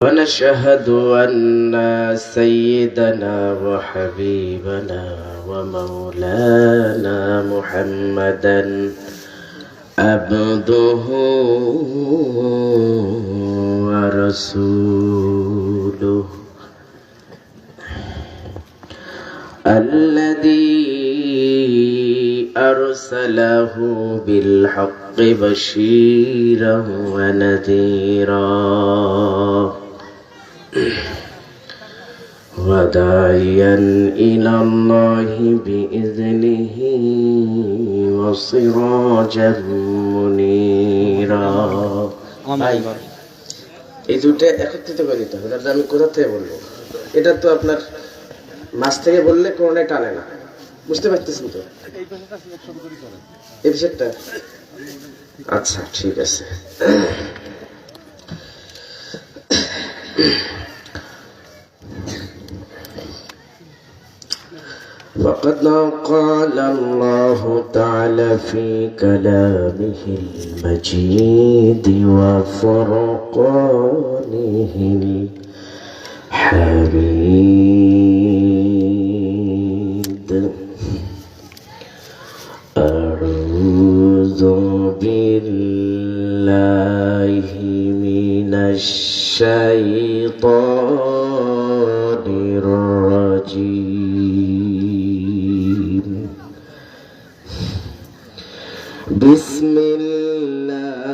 ونشهد أن سيدنا وحبيبنا ومولانا محمدا عبده ورسوله الذي أرسله بالحق بشيرا ونذيرا وداعيا إلى الله بإذنه وسراجا منيرا এই দুটো একত্রিত করে দিতে হবে। আমি কোথা থেকে বলবো? এটা তো আপনার মাছ থেকে বললে কোনোটাই টানে না, বুঝতে পারতেছেন তো? এই বিষয়টা আচ্ছা ঠিক আছে। وقد قال الله تعالى في كلامه المجيد وفرقانه الحميد أعوذ بالله من الشيطان الرجيم بسم الله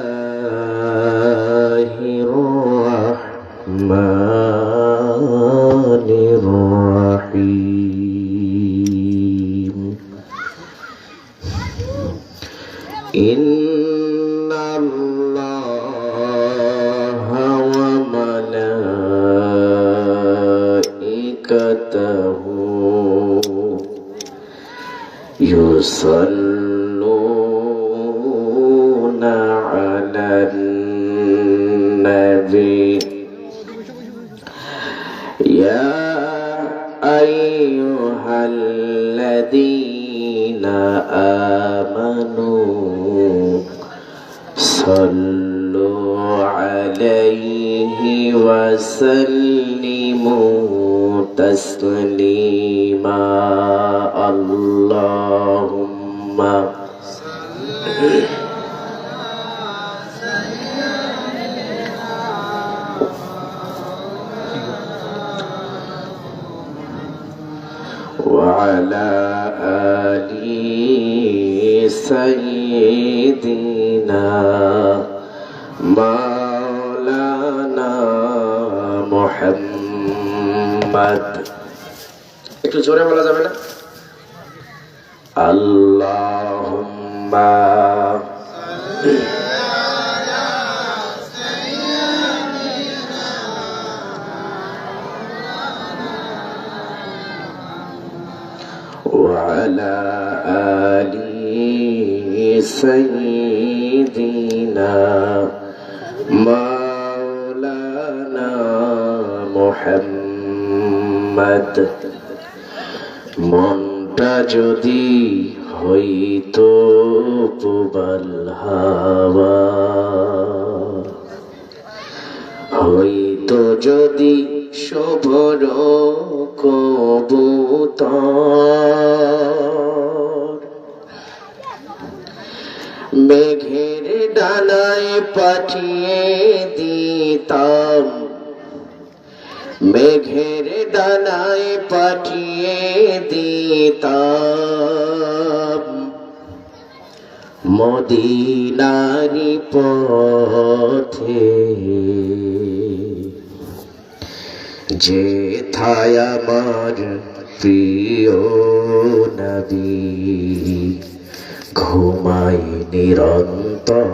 الرحمن الرحيم إن الله وملائكته يصلون على النبي يا أيها الذين آمنوا صلوا عليه وسلموا تسليما اللهم وعلى آل سيدنا مولانا محمد একটু জোরে বলা যাবে না? আল্লাহুম্মা وعلى آل سيدنا مولانا محمد মনটা যদি হইতো প্রবল হাওয়া, হইতো যদি শোভন কবুতর, মেঘের ডানায় পাঠিয়ে দিতাম, মেঘের ডানায় পাঠিয়ে দিতাম মদিনারি পথে, যেথায় আমার প্রিয় নবী ঘুমাই নিরন্তর,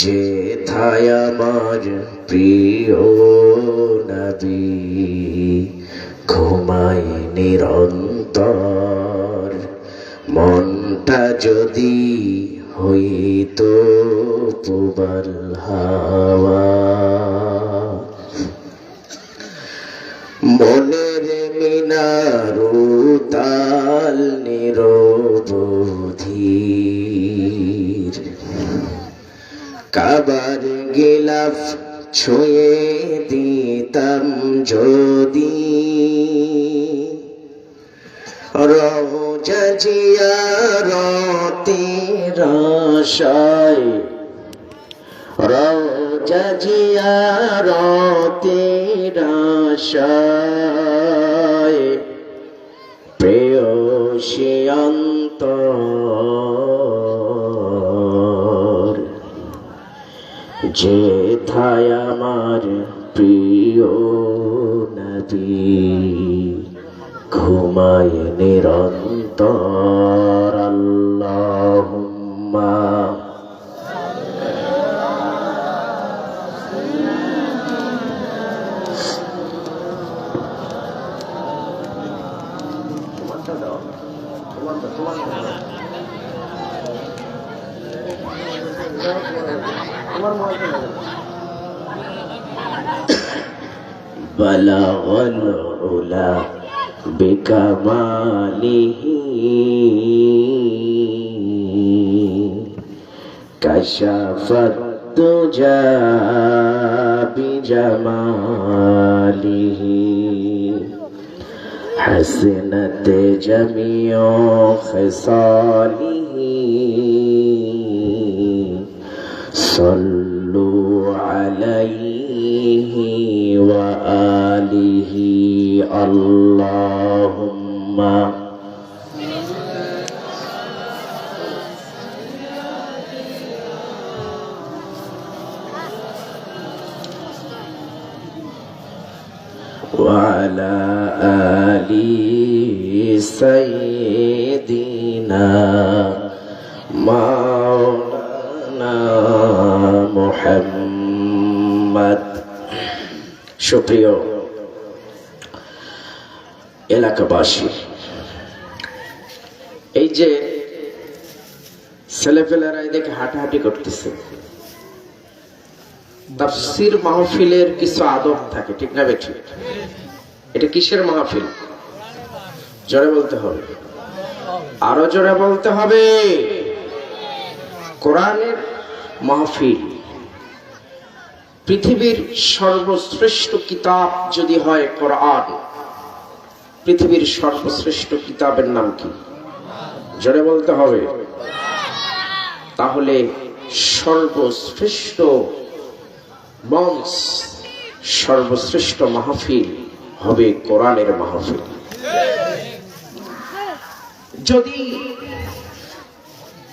যেথায় আমার প্রিয় নবী ঘুমাই নিরন্তর, মনটা যদি হইতো প্রবল হাওয়া, মনের মিনারু তাল নিরবধি কাবার গিলাফ ছুঁয়ে দিতাম যদি, রওজা জিয়ারতের আশায়, রওজা জিয়ারতের আশায়, প্রেয়সী অন্তর, যেথায় আমার প্রিয় নবী ঘুমায় নিরন্তর। আল্লাহুম্মা বালাগাল উলা বিকামালিহি কাশাফাত দুজা বিজামালিহি হাসনাত জামিউ খিসালিহি সাল্লু আলাইহি ওয়া আলিহি। আল্লাহুম্মা وعلى آل سيدنا مولانا محمد। সুপ্রিয় এলাকাবাসী, এই যে ছেলেপেলেরা এদিকে হাঁটাহাঁটি করতেছে, তাফসীর মাহফিলের কিছু আদব থাকে, ঠিক না বেঠি? এটা কিসের মাহফিল? জোরে বলতে হবে, আরো জোরে বলতে হবে। কোরআনের মাহফিল। পৃথিবীর সর্বশ্রেষ্ঠ কিতাব যদি হয় কোরআন, পৃথিবীর সর্বশ্রেষ্ঠ কিতাবের নাম কি? জোরে বলতে হবে। তাহলে সর্বশ্রেষ্ঠ মঞ্চ, সর্বশ্রেষ্ঠ মাহফিল হবে কোরআনের মাহফিল। যদি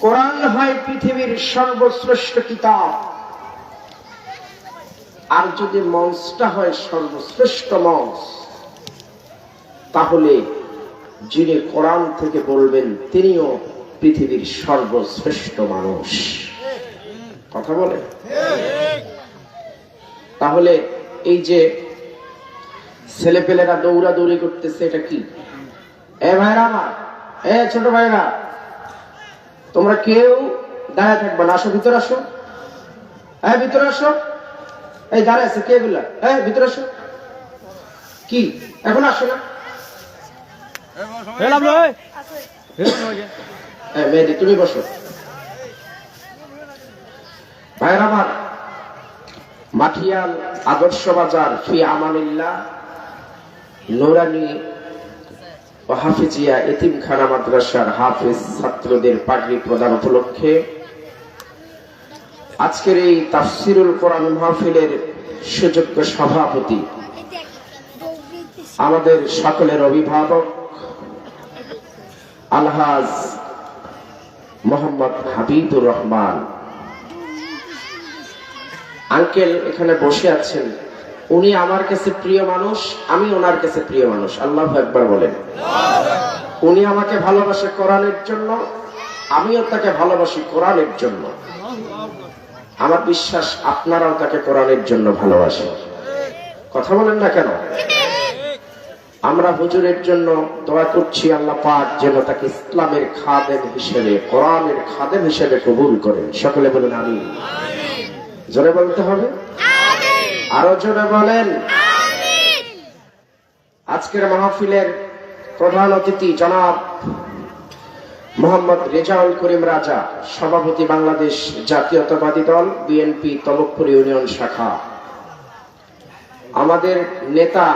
কোরআন হয় পৃথিবীর সর্বশ্রেষ্ঠ কিতাব, আর যদি মঞ্চটা হয় সর্বশ্রেষ্ঠ মঞ্চ, তাহলে যিনি কোরআন থেকে বলবেন তিনিও পৃথিবীর সর্বশ্রেষ্ঠ মানুষ। কথা বলে? তাহলে এই যে ছেলেপেলেরা দৌড়াদৌড়ি করতেছে, এটা কি? এ ভাইরা আমার, এ ছোট ভাইরা, তোমরা কেউ দাঁড়ায় থাকবে না, আসো ভিতরে আসো। হ্যাঁ ভিতরে আসো। এই দাঁড়ায় আছে কে বললা? হ্যাঁ ভিতরে আসো। কি এখন আসো না? মেহেদি তুমি বসো। ভাইরা আমার, মাঠিয়াল আদর্শ বাজার ফি আমানিল্লাহ নুরানি ও হাফিজিয়া এতিমখানা মাদ্রাসার হাফেজ ছাত্রদের পাগড়ি প্রদান উপলক্ষে আজকের এই তাফসিরুল কোরআন মাহফিলের সুযোগ্য সভাপতি, আমাদের সকলের অভিভাবক আলহাজ মোহাম্মদ হাবিবুর রহমান আঙ্কেল এখানে বসে আছেন। উনি আমার কাছে প্রিয় মানুষ, আমি ওনার কাছে প্রিয় মানুষ। আল্লাহু আকবার বলেন। উনি আমাকে ভালোবাসে কোরআনের জন্য, আমিও তাকে ভালোবাসি কোরআনের জন্য। আমার বিশ্বাস আপনারাও তাকে কোরআনের জন্য ভালোবাসেন। কথা বলেন না কেন? আমরা হুজুরের জন্য দোয়া করছি, আল্লাহ পাক যেন তাকে ইসলামের খাদেম হিসেবে, কোরআনের খাদেম হিসেবে কবুল করেন। সকলে বলেন আমিন। জোরে বলতে হবে, আরো জোরে বলেন। আজকের মাহফিলের প্রধান অতিথি জনাব মোহাম্মদ রেজাউল করিম রাজা, সভাপতি বাংলাদেশ জাতীয়তাবাদী দল বিএনপি তলবপুর ইউনিয়ন শাখা। আমাদের নেতা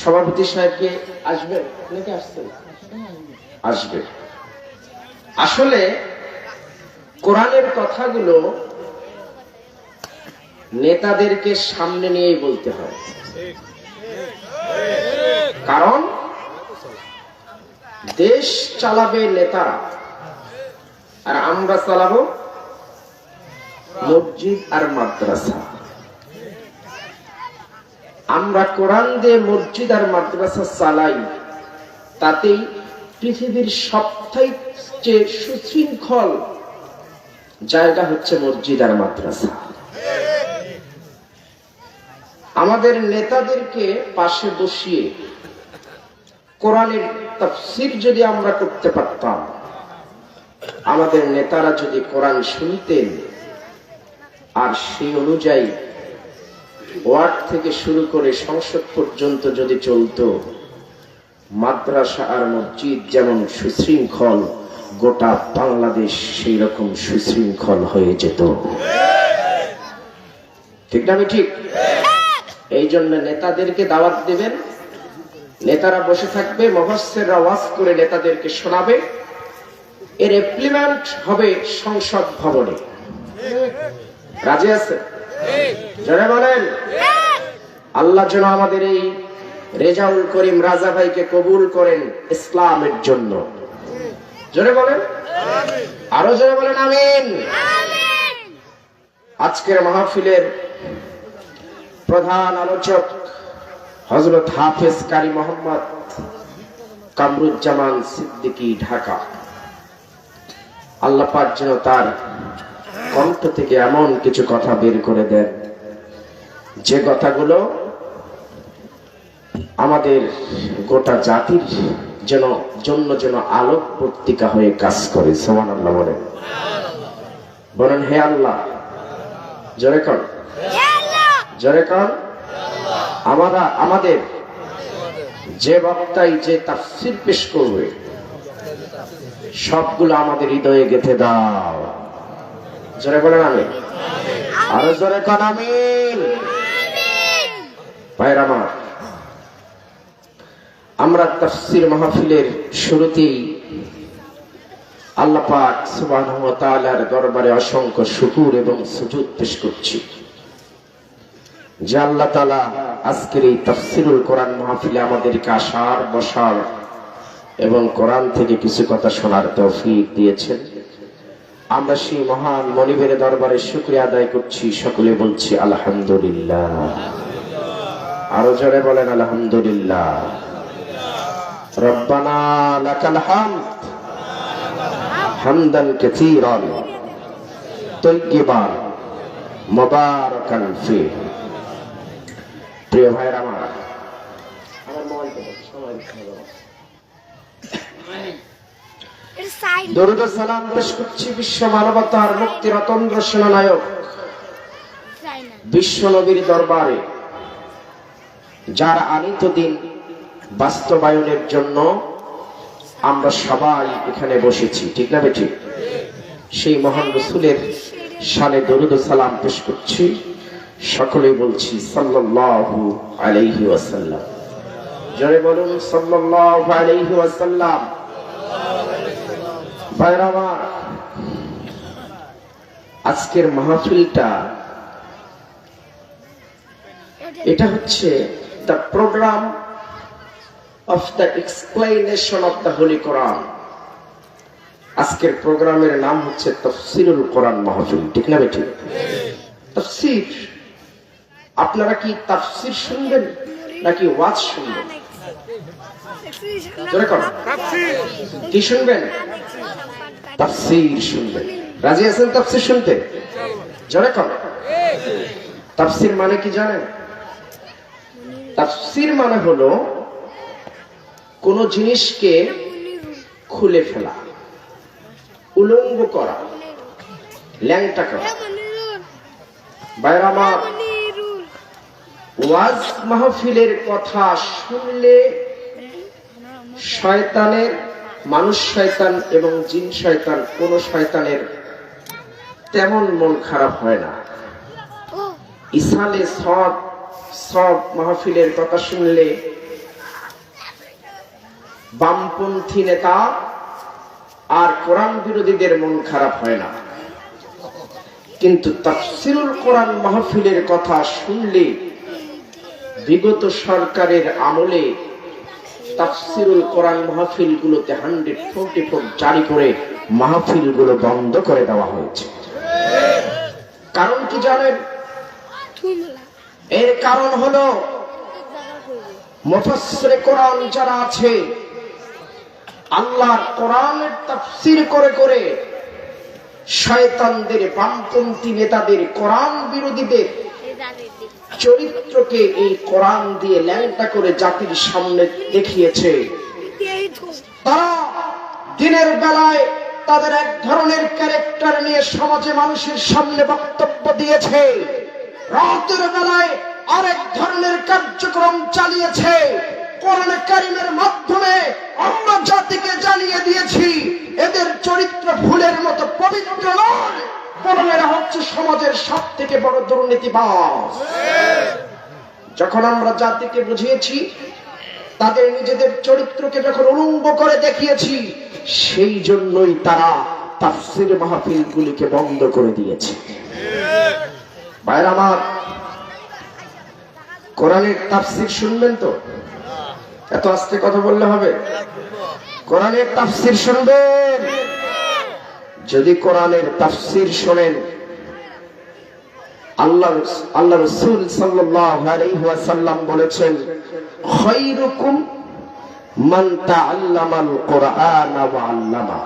সভাপতি সাহেবকে আসবে, নাকি আসছেন? আসবে। আসলে কোরআনের কথাগুলো নেতাদেরকে সামনে নিয়েই বলতে হয়, কারণ দেশ চালাবে নেতারা আর আমরা চালাবো মসজিদ আর মাদ্রাসা। আমরা কোরআন দিয়ে মসজিদ আর মাদ্রাসা চালাই, তাতেই পৃথিবীর সবথেকে সুশৃঙ্খল জায়গা হচ্ছে মসজিদ আর মাদ্রাসা। আমাদের নেতাদেরকে পাশে বসিয়ে কোরআনের তাফসীর যদি আমরা করতে পারতাম, আমাদের নেতারা যদি কোরআন শুনতেন আর সেই অনুযায়ী ওয়ার্ড থেকে শুরু করে সংসদ পর্যন্ত যদি চলতো, মাদ্রাসা আর মসজিদ যেমন সুশৃঙ্খল, গোটা বাংলাদেশ সেই রকম সুশৃঙ্খল হয়ে যেত। ঠিক না? আমি ঠিক? এই জন্য নেতাদেরকে দাওয়াত দেবেন, নেতারা বসে থাকবে, মুফাসসিররা ওয়াজ করে নেতাদেরকে শোনাবে, এর ইমপ্লিমেন্ট হবে সংসদ ভবনে। রাজি আছে? যারা বলেন আল্লাহ যেন আমাদের এই রেজাউল করিম রাজা ভাইকে কবুল করেন ইসলামের জন্য। জোরে বলেন আরো জোরে বলেন আমিন। আজকের মাহফিলের প্রধান আলোচক হযরত হাফেজ কারি মোহাম্মদ কামরুজ্জামান সিদ্দিকী, ঢাকা। আল্লাহ পাক যেন তার কণ্ঠ থেকে এমন কিছু কথা বের করে দেন যে কথাগুলো আমাদের গোটা জাতির জন্য আলোক পত্রিকা হয়ে কাজ করে। সুবহানাল্লাহ বলেন, বলেন হে আল্লাহ। জোরে কর, জোরে কর। আমাদের যে বক্তাই যে তাফসীর পেশ করবে সবগুলো আমাদের হৃদয়ে গেঁথে দাও। জোরে বলেন আমিন। আরো জোরে কর আমিন। ভাইরা আমার, আমরা তাফসীর মাহফিলের শুরুতেই আল্লাহ পাক সুবহানাহু ওয়া তাআলার দরবারে অসংখ্য শুকর এবং সুজুদ পেশ করছি যে আল্লাহ তাআলা আজকের এই তাফসীরুল কোরআন মাহফিলে আমাদেরকে আসার, বসার এবং কোরআন থেকে কিছু কথা শোনার তৌফিক দিয়েছেন। আমরা সেই মহান মনিবের দরবারে শুকরিয়া আদায় করছি, সকলে বলছি আলহামদুলিল্লাহ। আরো জোরে বলেন আলহামদুলিল্লাহ। রব্বানা লাকাল হামদ হামদান কাসীরান তাইয়্যিবান মুবারাকান ফীহি। প্রিয় ভাইরা আমার দরুদ ও সালাম পেশ করছি বিশ্ব মানবতার মুক্তির অতন্দ্র সেনানায়ক বিশ্ব নবীর দরবারে, যার আনিত দিন বাস্তবায়নের জন্য আমরা সবাই এখানে বসেছি। ঠিক না বেঠিক? সেই মহান রাসূলের শানে দরুদ ও সালাম পেশ করছি, সকলে বলছি সাল্লাল্লাহু আলাইহি ওয়াসাল্লাম। জোরে বলুন সাল্লাল্লাহু আলাইহি ওয়াসাল্লাম। ভাইরা আমার, আজকের মাহফিলটা এটা হচ্ছে the program of the explanation of the Holy Quran। আজকের প্রোগ্রামের নাম হচ্ছে তাফসীরুল কোরআন মাহফিল। ঠিক না বেঠিক? তাফসীর, আপনারা কি তাফসীর শুনবেন নাকি ওয়াজ শুনবেন? জোরে করুন। কি শুনবেন? তাফসীর শুনবেন। রাজি আছেন তাফসীর শুনতে? জোরে করুন। তাফসীর মানে কি জানেন? তাফসীর মানে হলো কোন জিনিসকে খুলে ফেলা, উলঙ্গ করা, ল্যাংটা করা। ভাইরা আমার, ওয়াজ মাহফিলের কথা শুনলে শয়তানের মানুষ শয়তান এবং জিন শয়তান, কোন শয়তানের তেমন মন খারাপ হয় না। ইসালে সব মাহফিলের কথা শুনলে বামপন্থী নেতা আর কোরআন বিরোধীদের মন খারাপ হয় না, কিন্তু তাফসিরুল কোরআন মাহফিলের কথা শুনলে বিগত সরকারের আমলে তাফসিরুল কোরআন মাহফিলগুলোতে 144 জারি করে মাহফিলগুলো বন্ধ করে দেওয়া হয়েছে। কারণ কি জানেন? এর কারণ হলো মুফাসসিরে কোরআন যারা আছে, আল্লাহর কোরআনের তাফসীর করে করে শয়তানদের, বামপন্থী নেতাদের, কোরআন বিরোধীদের চরিত্রকে এই কোরআন দিয়ে ল্যাংটা করে জাতির সামনে দেখিয়েছে। তারা দিনের বেলায় তাদের এক ধরনের ক্যারেক্টার নিয়ে সমাজে মানুষের সামনে বক্তব্য দিয়েছে, রাতের বেলায় আরেক ধরনের কার্যক্রম চালিয়েছে। কোরআনে কারীমের মাধ্যমে আমরা জাতিকে জানিয়ে দিয়েছি এদের চরিত্র ফুলের মতো পবিত্র নয়, বরং এরা হচ্ছে সমাজের সবথেকে বড় দুর্নীতিবাজ। যখন আমরা জাতিকে বুঝিয়েছি, তাদের নিজেদের চরিত্রকে যখন উলঙ্গ করে দেখিয়েছি, সেই জন্যই তারা তাফসীর মাহফিলগুলিকে বন্ধ করে দিয়েছে। ভাইরা আমার, কোরআনের তাফসীর শুনবেন তো? এত আস্তে কথা বললে হবে? কোরআনের তাফসীর শুনবেন। যদি কোরআনের তাফসীর শোনেন, আল্লাহ রাসূল সাল্লাল্লাহু আলাইহি ওয়াসাল্লাম বলেছেন, খায়রুকুম মান তাআল্লামাল কুরআনা ওয়া আল্লামা।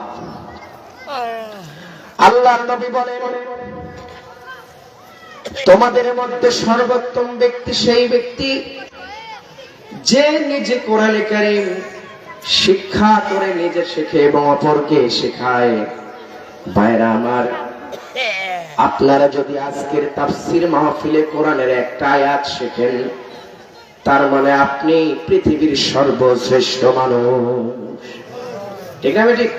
আল্লাহর নবী বলেন, তোমাদের মধ্যে সর্বোত্তম ব্যক্তি সেই ব্যক্তি যে নিজে কোরআনে কারীম শিক্ষা করে নিজে শেখে এবং অপরকে শেখায়। ভাইরা আমার, আপনারা যদি আজকের তাফসীর মাহফিলে কোরআনের একটা আয়াত শেখেন, তার মানে আপনি পৃথিবীর সর্বশ্রেষ্ঠ মানুষ। ঠিক না ঠিক?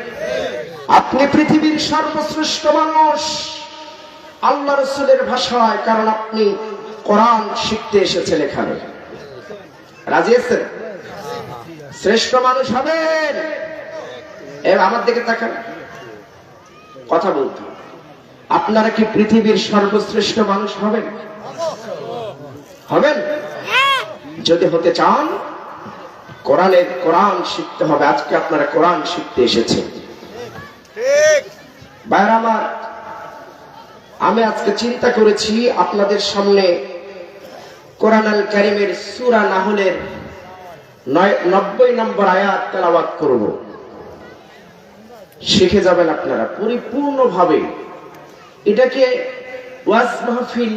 আপনি পৃথিবীর সর্বশ্রেষ্ঠ মানুষ আল্লাহ রাসূলের ভাষায়, কারণ আপনি কোরআন শিখতে এসেছেন এখানে। রাজি আছেন? শ্রেষ্ঠ মানুষ হবেন। আমার দিকে তাকান, কথা বলতে। আপনারা কি পৃথিবীর সর্বশ্রেষ্ঠ মানুষ হবেন? হবেন? যদি হতে চান, কোরআন শিখতে হবে। আজকে আপনারা কোরআন শিখতে এসেছেন। ভাইরা আমার, আমি আজকে চিন্তা করেছি আপনাদের সামনে কোরআন আল কারীমের সূরা নাহলের 90 নম্বর আয়াত তেলাওয়াত করব। শিখে যাবেন আপনারা পরিপূর্ণভাবে। এটাকে ওয়াজ মাহফিল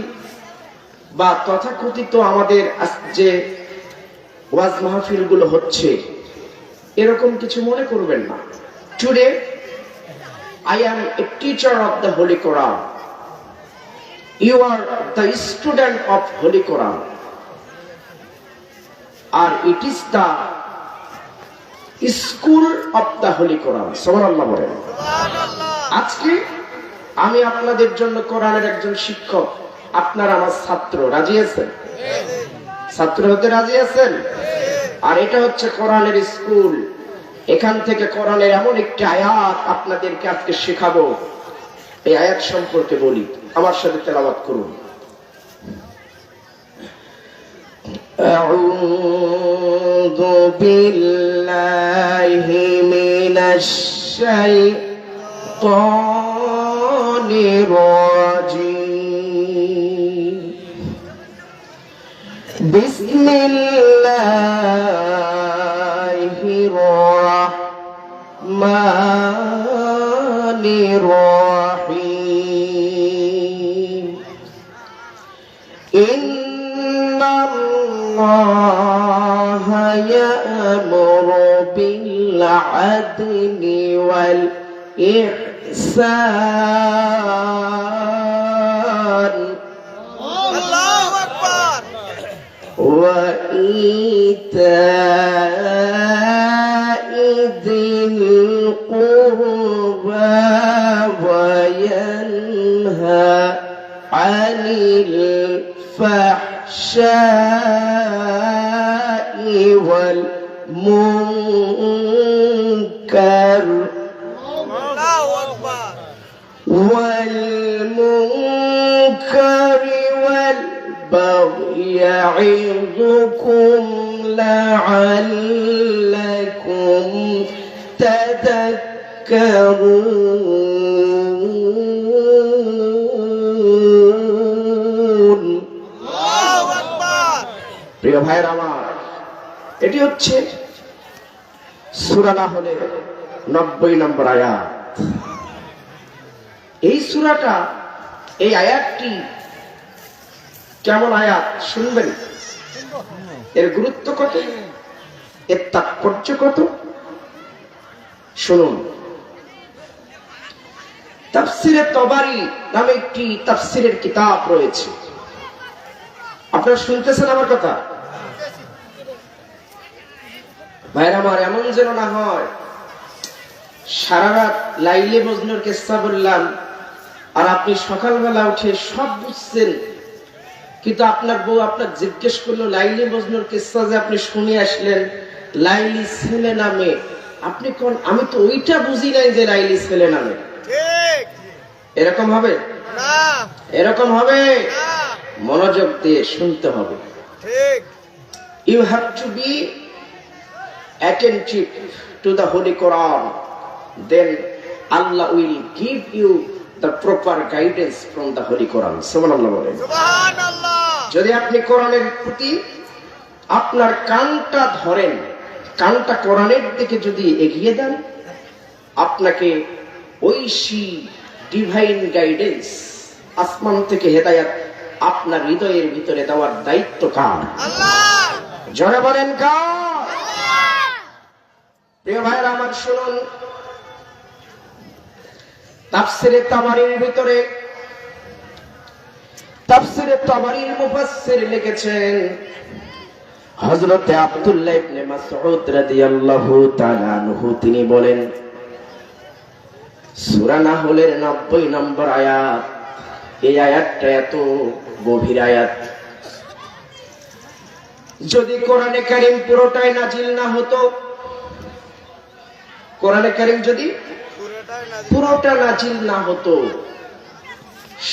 বা তথাকথিত আমাদের যে ওয়াজ মাহফিল গুলো হচ্ছে, এরকম কিছু মনে করবেন না। Today I am a teacher of the Holy Quran. You are the student of Holy Quran. Or it is the school of the Holy Quran. সুবহানাল্লাহ বলেন। আজকে আমি আপনাদের জন্য কোরআনের একজন শিক্ষক, আপনারা আমার ছাত্র। রাজি আছেন? ছাত্র হতে রাজি আছেন? আর এটা হচ্ছে কোরআনের স্কুল। এখান থেকে কোরআনের এমন একটি আয়াত আপনাদেরকে আজকে শেখাবো। এই আয়াত সম্পর্কে বলি, আমার সাথে তেলাওয়াত করুন। আউযু বিল্লাহি মিনাশ শাইতানির রাজীম। বিসমিল্লাহির রাহমানির রাহিম। ইন্নাল্লাহা ইয়া'মুরু বিল আদলি ওয়াল ইহসান আল্লাহু আকবার ওয়া ইতা'i যিল আনিল ফাহশাই ওয়াল মুনকার والمنكر والبغي يعظكم لعلكم تذكرون প্রিয় ভাইরা আমার, এটি হচ্ছে সূরা নাহলের 90 নম্বর আয়াত। এই সূরাটা, এই আয়াতটি কেমন আয়াত শুনবেন, এর গুরুত্ব কত, এর তাৎপর্য কত, শুনুন। তাফসিরে তবারি নামে একটি তাফসিরের কিতাব রয়েছে, আপনারা শুনতেছেন আমার কথা? ভাইরা আমার, এমন যেন না হয় সারা রাত লাইলে মজনুর কিসসা বললাম আর আপনি সকালবেলা উঠে সব বুঝছেন, কিন্তু আপনার বউ আপনার জিজ্ঞেস করলো লাইলে মজনুর কিসসা যে আপনি শুনে আসলেন, লাইলি ছেলে নামে, আপনি কোন, আমি তো ওইটা বুঝি নাই যে লাইলি ছেলে নামে। ঠিক এরকম হবে না, এরকম হবে না, মনোযোগ দিয়ে শুনতে হবে। ঠিক, you have to be attentive to the Holy Quran, then Allah will give you the proper guidance from the Holy Quran. Subhanallah বলেন, সুবহানাল্লাহ। যদি আপনি কোরআনের প্রতি আপনার কানটা ধরেন, কানটা কোরআনের দিকে যদি এগিয়ে দেন, আপনাকে ঐশী ডিভাইন গাইডেন্স, আসমান থেকে হেদায়েত আপনার হৃদয়ের ভিতরে দেওয়ার দায়িত্ব কার? আল্লাহ। জোরে বলেন কার? প্রিয় ভাইরা আমার, শুনুন, তাফসিরে তাবারির ভিতরে, তাফসিরে তাবারির মুফাসসির লিখেছেন হযরত আব্দুল্লাহ ইবনে মাসউদ রাদিয়াল্লাহু তাআলা আনহু, তিনি বলেন সূরা নাহলের 90 নম্বর আয়াত, এই আয়াতটা এত গভীর আয়াত, যদি কোরআনে কারীম পুরোটাই নাজিল না হতো, কোরআনে কারীম যদি পুরোটা নাজিল না হতো,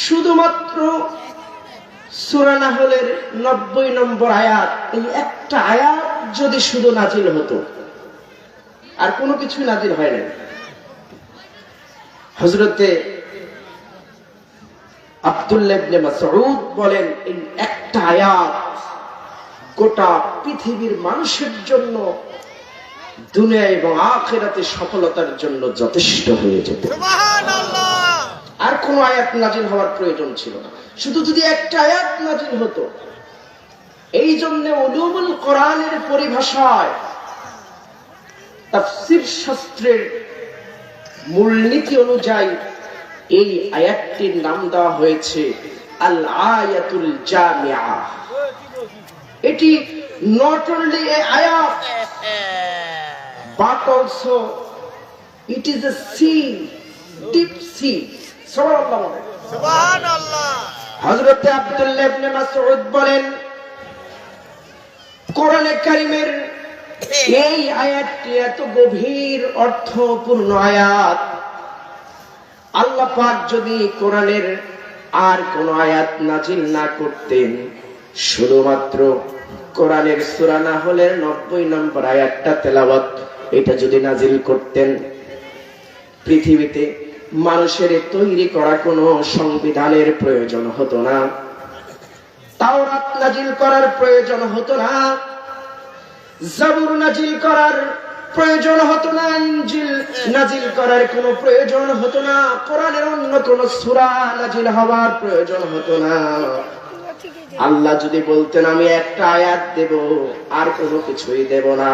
শুধুমাত্র সূরা নাহলের 90 নম্বর আয়াত, এই একটা আয়াত যদি শুধু নাজিল হতো, আর কোনো কিছু নাজিল হয় না, হযরতে আব্দুল্লাহ ইবনে মাসউদ বলেন এই একটা আয়াত গোটা পৃথিবীর মানুষের জন্য দুনিয়া এবং আখিরাতে সফলতার জন্য যথেষ্ট হয়ে যেত। সুবহানাল্লাহ। আর কোন আয়াত নাজিল হওয়ার প্রয়োজন ছিল না, শুধু যদি একটা আয়াত নাজিল হতো। এই জন্য উলুমুল কোরআনের পরিভাষায়, তাফসীর শাস্ত্রের মূলনীতি অনুযায়ী এই আয়াতটির নাম দেওয়া হয়েছে আল আয়াতুল জামিআ। এটি not only a ayat but also it is a sea, deep sea. Subhanallah, subhanallah. হযরত আব্দুল্লাহ ইবনে মাসউদ বলেন কোরআনে কারীমের এই আয়াতটি এত গভীর অর্থপূর্ণ আয়াত, আল্লাহ পাক যদি কোরআনের আর কোন আয়াত নাজিল না করতেন, শুধুমাত্র কোরআনের সূরা নাহলের 90 নম্বর আয়াতটা তেলাওয়াত এটা যদি নাজিল করতেন, পৃথিবীতে মানুষের তৈরি করা কোনো সংবিধানের প্রয়োজন হতো না, তাওরাত নাজিল করার প্রয়োজন হতো না, জাবুর নাজিল করার প্রয়োজন হতো না, ইনজিল নাজিল করার কোনো প্রয়োজন হতো না, কোরআনের অন্য কোনো সূরা নাজিল হওয়ার প্রয়োজন হতো না। আল্লাহ যদি বলতেন আমি একটা আয়াত দেব, আর কোনো কিছুই দেব না,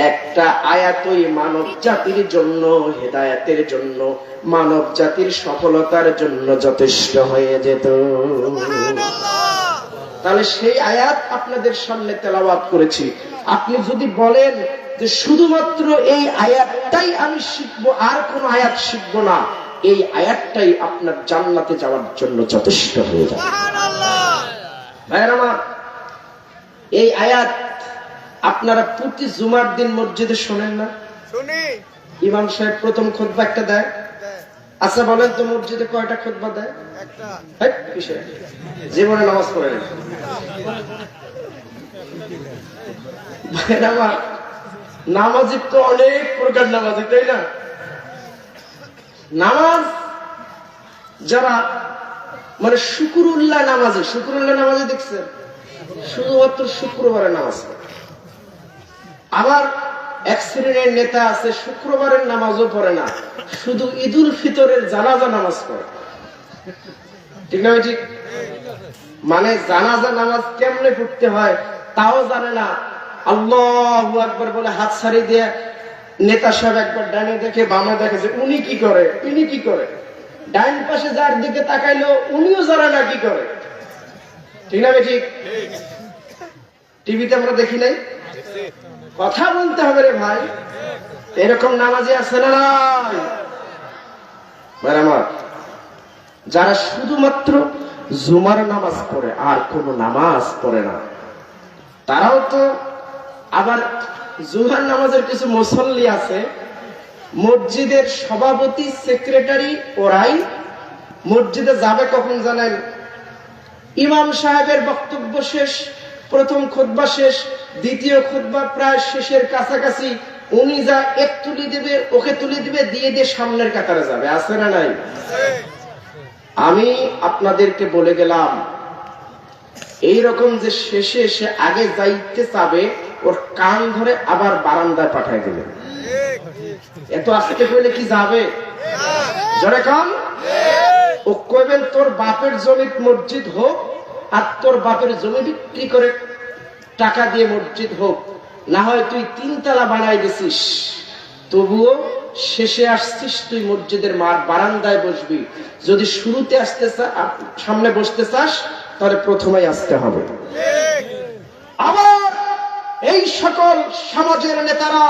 একটা আয়াতই মানব জাতির জন্য, হেদায়েতের জন্য, মানব জাতির সফলতার জন্য যথেষ্ট হয়ে যেত। তাহলে সেই আয়াত আপনাদের সামনে তেলাওয়াত করেছি। আপনি যদি বলেন যে শুধুমাত্র এই আয়াতটাই আমি শিখবো, আর কোনো আয়াত শিখবো না, এই আয়াতটাই আপনার জান্নাতে যাওয়ার জন্য যথেষ্ট হয়ে যাবে। ভাইয়ের আমার, এই আয়াত আপনারা প্রতি জুমার দিন মসজিদে শোনেন না? শুনি। ইমাম সাহেব প্রথম খুতবা একটা দেয়। আচ্ছা বলেন তো মসজিদে কয়টা খুতবা দেয়? একটা। কিসে? জীবনে নামাজ পড়ে না। ভাইয়ের আমার, নামাজি তো অনেক প্রকার নামাজি, তাই না? নামাজ যারা মানে শুকুরুল্লাহ নামাজি, শুকুরুল্লাহ নামাজি দেখছেন? শুধুমাত্র শুক্রবারে নামাজ পড়ে। আবার এক শ্রেণীর নেতা আছে শুক্রবারের নামাজও পড়ে না, শুধু ঈদুল ফিতরের জানাজা নামাজ পড়ে। ঠিক না? ঠিক। মানে জানাজা নামাজ কেমনে পড়তে হয় তাও জানে না। আল্লাহু আকবার বলে হাত ছাড়ি দিয়ে নেতা সাহেব একবার ডানে দেখে বামে দেখে যে উনি কি করে, ইনি কি করে। ডাইন পাশে যার দিকে তাকাইলো উনিও জানে না কি করে। ঠিক না? ঠিক। টিভিতে আমরা দেখি নাই? কথা বলতে হবে রে ভাই। এরকম নামাজি আছে না নাই? যারা শুধুমাত্র জুমার নামাজ পড়ে আর কোন নামাজ পড়ে না, তারাও তো আবার জুমার নামাজের কিছু মুসল্লি আছে, মসজিদের সভাপতি সেক্রেটারি ওরাই মসজিদে যাবে কখন জানেন? ইমাম সাহেবের বক্তব্য শেষ, প্রথম খুতবা শেষ, দ্বিতীয় খুতবা প্রায় শেষের কাছাকাছি, উনি যা এক তুলি দিবে ওকে তুলি দিবে, দিয়ে দিয়ে সামনের কাতারে যাবে। আছে না নাই? আমি আপনাদেরকে বলে গেলাম, এইরকম যে শেষে এসে আগে যাইতে চাবে ওর কান ধরে আবার বারান্দায় পাঠায় দিবে। এত আস্তে কইলে কি যাবে? জোরে কান। ও কইবেন তোর বাপের জমি মসজিদ হোক, আর তোর বাপের জমি বিক্রি করে টাকা দিয়ে মসজিদ হোক, না হয় তুই 3 তলা বানাই দিছিস, তবুও শেষে আসছিস তুই মসজিদের মাঠ বারান্দায় বসবি। যদি শুরুতে আসতে সামনে বসতে চাস তাহলে প্রথমেই আসতে হবে। আবার এই সকল সমাজের নেতারা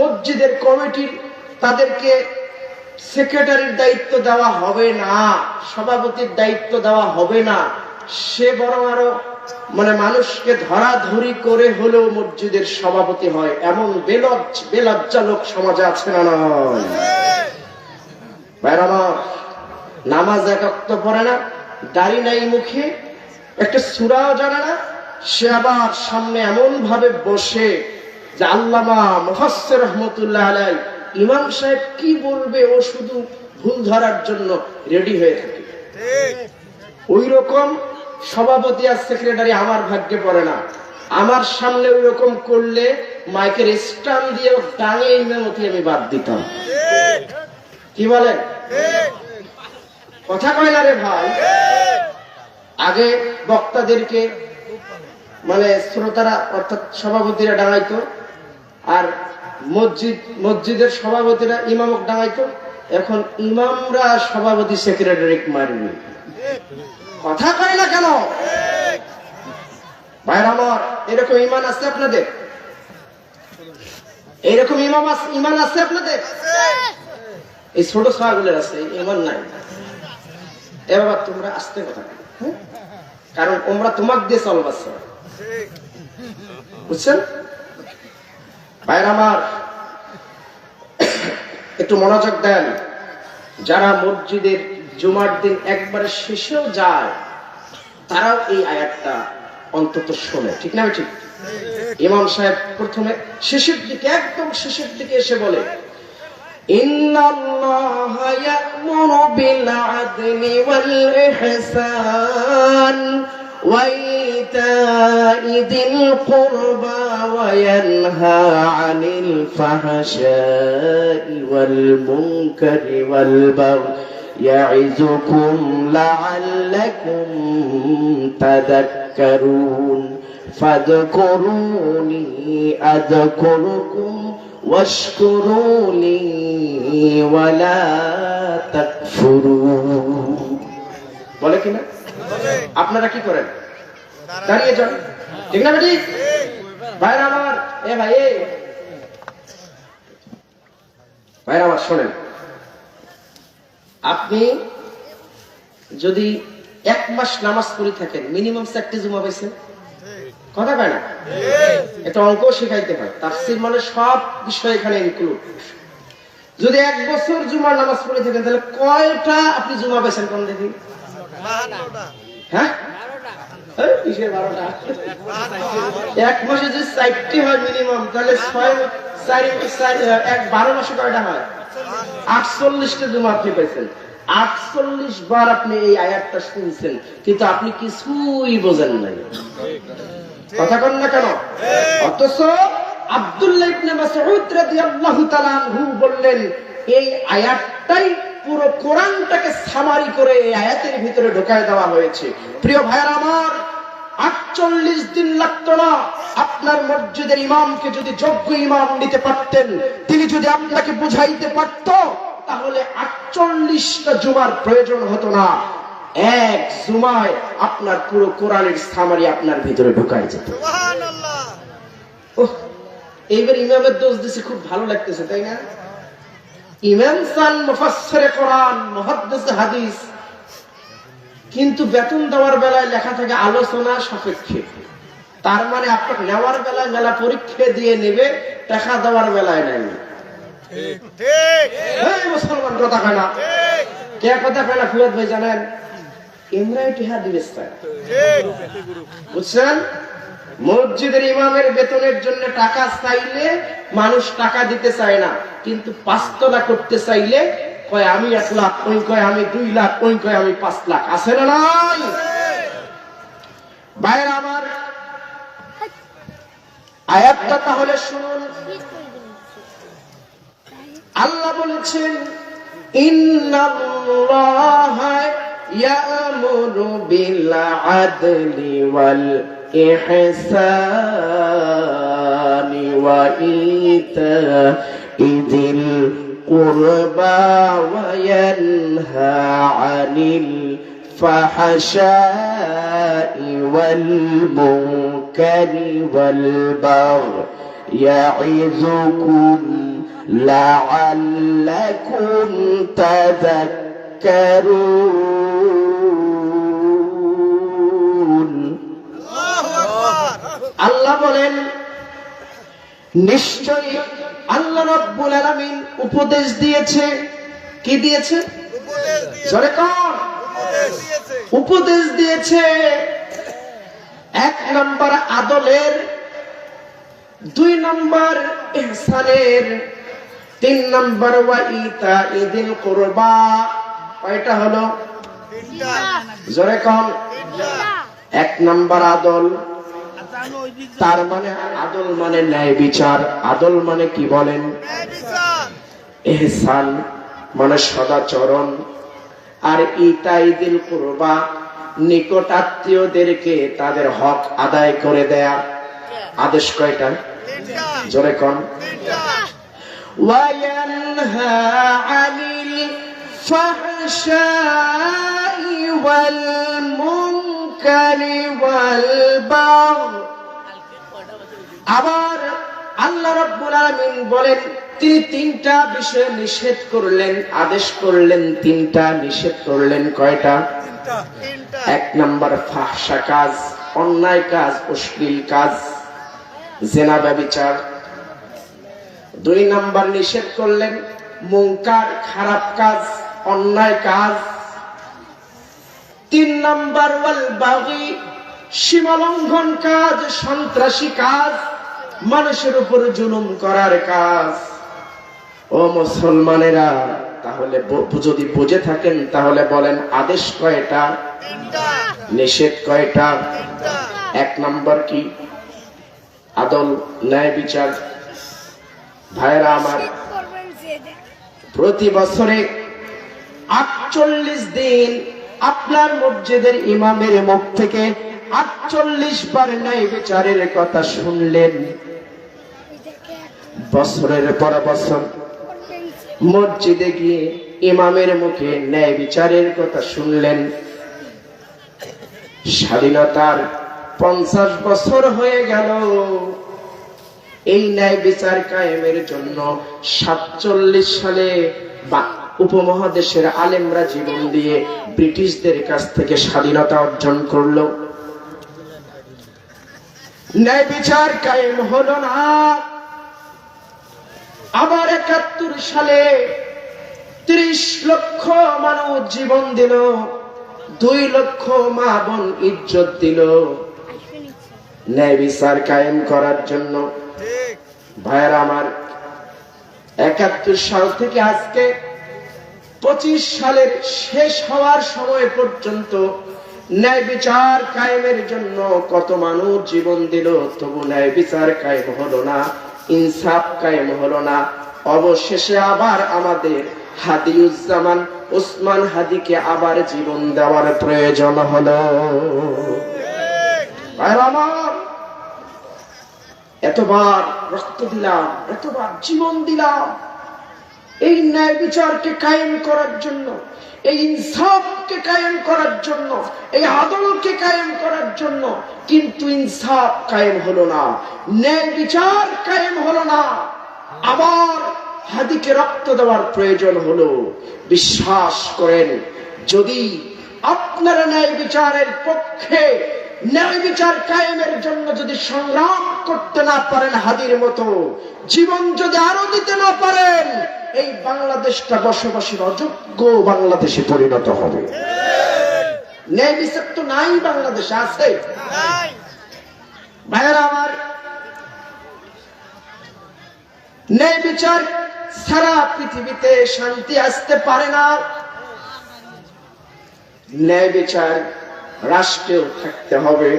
মসজিদের কমিটির তাদেরকে সেক্রেটারির দায়িত্ব দেওয়া হবে না, সভাপতির দায়িত্ব দেওয়া হবে না, সে বরং আরো মানে মানুষকে ধরাধরি করে হলেও মসজিদের সভাপতি হয়। এমন বেলজ্জা লোক সমাজে আছে না নয়? ভাইরা আমার, নামাজ এক ওয়াক্ত পড়ে না, দাড়ি নাই মুখে, একটা সূরাও জানে না, সে আবার সামনে এমন ভাবে বসে যে আল্লামা মুফাসসির রাহমাতুল্লাহ আলাইহি ইমাম সাহেব কি বলবে ও শুধু ভুল ধরার জন্য রেডি হয়ে থাকে। ওই রকম সভাপতি আর সেক্রেটারি আমার ভাগ্যে পড়ে না। আমার সামনে ওই রকম করলে মাইকের স্ট্যান্ড দিয়ে টাঙে ইমামতি আমি বাদ দিতাম। কি বলেন? কথা কয় না রে ভাই। আগে বক্তাদেরকে মানে শ্রোতারা অর্থাৎ সভাপতিরা ডাঙাইতো, আর মসজিদের সভাপতিরা ইমামক ডাঙাইতো। এখন ইমামরা সভাপতি সেক্রেটারি মারবে। কথা কয় না কেন? ভাইরা আমার, এরকম ইমান আছে আপনাদের? এইরকম ইমান আছে আপনাদের? এই ছোট ছাগুলোর আছে, ইমান নাই। এবার তোমরা আস্তে কথা, কারণ তোমরা তোমাক দিয়ে চলবাচ্ছ, বুঝছেন? ভাইরা আমার, একটু মনোযোগ দেন। যারা মসজিদের জুমার দিন একবারে শেষেও যায় তারাও এই আয়াতটা অন্তত শোনে। ঠিক না? ঠিক। ইমাম সাহেব প্রথমে শেষের দিকে, একদম শেষের দিকে এসে বলে, ইন্নাল্লাহা ইয়া'মুরু বিল আদলি ওয়াল ইহসান ওয়া ইতা'i যিল কুরবা ওয়া ইয়ানহা আনিল ফাহশাই ওয়াল মুনকারি ওয়াল বাগই ইয়া'iযুকুম লা'আল্লাকুম তাযাক্কারুন ফাযকুরুনি আযকুরুকুম ওয়াশকুরুনি ওয়ালা তাকফুরুন। বলে কিনা? আপনারা কি করেন? দাঁড়িয়ে যান। ঠিক না? ঠিক। ভাইরা আমার, ভাই ভাইরা আমার শোনেন, আপনি যদি 1 মাস নামাজ পড়ে থাকেন মিনিমাম 4টি জুমা পাইছেন, কথা কয় না? এটা অঙ্ক শেখাইতে হয়, তাফসীর মানে সব বিষয় এখানে ইনক্লুড। যদি 1 বছর জুমার নামাজ পড়ে থাকেন তাহলে কয়টা আপনি জুমা পাইছেন কোন দেখি? হ্যাঁ, 1 মাসে যদি 4টি হয় মিনিমাম, তাহলে 12 মাসে কয়টা হয়? 48টা জুমা আপনি পাইছেন। 48 বার আপনি এই আয়াতটা শুনছেন, কিন্তু আপনি কিছুই বোঝেন নাই, কথা কন না কেন? অথচ আব্দুল্লাহ ইবনে মাসউদ রাদিয়াল্লাহু তাআলা আনহু বললেন এই আয়াতটাই পুরো কোরআনটাকে সামারি করে এই আয়াতের ভিতরে ঢোকায় দেওয়া হয়েছে। প্রিয় ভাইরা আমার, 48 দিন লাগতো না আপনার মসজিদের ইমামকে যদি যোগ্য ইমাম নিতে পারতেন, তিনি যদি আপনাকে বুঝাইতে পারত, তাহলে 48টা জুমার প্রয়োজন হতো না। এক জুমায় আপনার পুরো কোরআনের সামারি আপনার ভিতরে ঢোকায় যেত। সুবহানাল্লাহ। ওহ, এইবার ইমামের দোষ দিছে, খুব ভালো লাগতেছে, তাই না? ইমাম সান মুফাসসিরে কোরআন, মুহাদ্দিস হাদিস, কিন্তু বেতন দেওয়ার বেলায় লেখা থাকে আলোচনা সাপেক্ষে। তার মানে আপনাকে নেওয়ার বেলায় মেলা পরীক্ষা দিয়ে নেবে, টাকা দেওয়ার বেলায় নাই। ঠিক ঠিক। এই মুসলমান কথা কয় না? ঠিক। কে কথা কয় না? ফুয়াদ ভাই জানেন ইমরান টিহা দিবেস ঠিক। বুঝছেন? মসজিদের ইমামের বেতনের জন্য টাকা চাইলে মানুষ টাকা দিতে চায় না, কিন্তু 5 তলা করতে চাইলে কয় আমি 1 লাখ, ওই কয় আমি 2 লাখ, ওই কয় আমি 5 লাখ। আছে না নাই? ভাইরা আমার, আয়াতটা তাহলে শুনুন। আল্লাহ বলেছেন ইন্নাল্লাহা ইয়ামুরু বিল আদলি ওয়াল ইহসানি ওয়া ইতাইযিল কুরবা ওয়া ইয়ানহা আনিল ফাহশাই ওয়াল মুনকারি ওয়াল বাগই ইয়াইযুকুম লাআল্লাকুম তাযাক্কারুন। আল্লাহ বলেন নিশ্চয়ই আল্লাহ রাব্বুল আলামিন উপদেশ দিয়েছে। কি দিয়েছে? জোরে কোন? উপদেশ দিয়েছে। 1 নম্বর আদলের, 2 নম্বর ইহসানের, 3 নম্বর ওয়া ইতাইযিল কুরবা। কয়টা হলো? 3টা। জোরে কোন? 1 নম্বর আদল, তার মানে আদল মানে ন্যায় বিচার। আদল মানে কি বলেন? ন্যায় বিচার। ইহসান মানে সদাচরণ। আর ইতাইযিল কুরবা নিকট আত্মীয়দেরকে তাদের হক আদায় করে দেয়া। আদেশ কয়টা? 3টা। জোরে কোন? 3টা। ওয়া ইয়ানহা আনিল ফাহশাই ওয়াল মুনকারি ওয়াল বাগই। আবার আল্লাহ রাব্বুল আলামিন বলেন তিনি 3টা বিষয় নিষেধ করলেন, আদেশ করলেন 3টা, নিষেধ করলেন কয়টা? 3টা। 1 নম্বর ফাহশা কাজ, অন্যায় কাজ, অশ্লীল কাজ, জিনা ব্যভিচার। 2 নম্বর নিষেধ করলেন মুনকার, খারাপ কাজ, অন্যায় কাজ। 3 নম্বর ওয়াল বাগি, সীমালঙ্ঘন কাজ, সন্ত্রাসী কাজ, মানুষের উপর জুলুম করার কাজ। ও মুসলমানেরা, তাহলে যদি বুঝে থাকেন তাহলে বলেন আদেশ কয়টা? 3টা। নিষেধ কয়টা? 3টা। 1 নম্বর কি? আদল, ন্যায় বিচার। ভাইরা আমার, প্রতি বছরে 48 দিন আপনার মসজিদের ইমামের মুখ থেকে 48 বার ন্যায় বিচারের কথা শুনলেন। বছরের পর বছর মসজিদে গিয়ে ইমামের মুখে ন্যায় বিচারের কথা শুনলেন। স্বাধীনতার 50 বছর হয়ে গেল। এই ন্যায় বিচার কায়েমের জন্য 47 সালে উপমহাদেশের আলেমরা জীবন দিয়ে ব্রিটিশদের কাছ থেকে স্বাধীনতা অর্জন করলো, ন্যায় বিচার কায়েম হলো না। আবার ৭১ সালে ৩০ লক্ষ মানুষ জীবন দিল, ২ লক্ষ মা বোন ইজ্জত দিল ন্যায় বিচার কায়েম করার জন্য। ভাইয়েরা আমার, ৭১ সাল থেকে আজকে ২৫ সালের শেষ হওয়ার সময় পর্যন্ত ন্যায় বিচার কায়েমের জন্য কত মানুষ জীবন দিল, তবু ন্যায় বিচার কায়েম হলো না, ইনসাফ কায়েম হলো না। অবশেষে আবার আমাদের হাদিউজ্জামান ওসমান হাদিকে আবার জীবন দেওয়ার প্রয়োজন হলো। এতবার রক্ত দিলাম, এতবার জীবন দিলাম এই ন্যায় বিচারকে কায়েম করার জন্য, এই ইনসাফকে কায়েম করার জন্য, এই আদলকে কায়েম করার জন্য, কিন্তু ইনসাফ কায়েম হলো না, ন্যায় বিচার কায়েম হলো না। আবার হাদিকে রক্ত দেওয়ার প্রয়োজন হলো। বিশ্বাস করেন, যদি আপনারা ন্যায় বিচারের পক্ষে, ন্যায় বিচার কায়েমের জন্য যদি সংগ্রাম করতে না পারেন, হাদির মতো জীবন যদি আরো দিতে না পারেন, এই বাংলাদেশটা বসবাসের অযোগ্য বাংলাদেশে পরিণত হবে। ন্যায় বিচার তো নাই বাংলাদেশে, আছে? ভাইয়েরা আমার, ন্যায় বিচার সারা পৃথিবীতে শান্তি আসতে পারে না। ন্যায় বিচার রাষ্ট্রেও থাকতে হবে,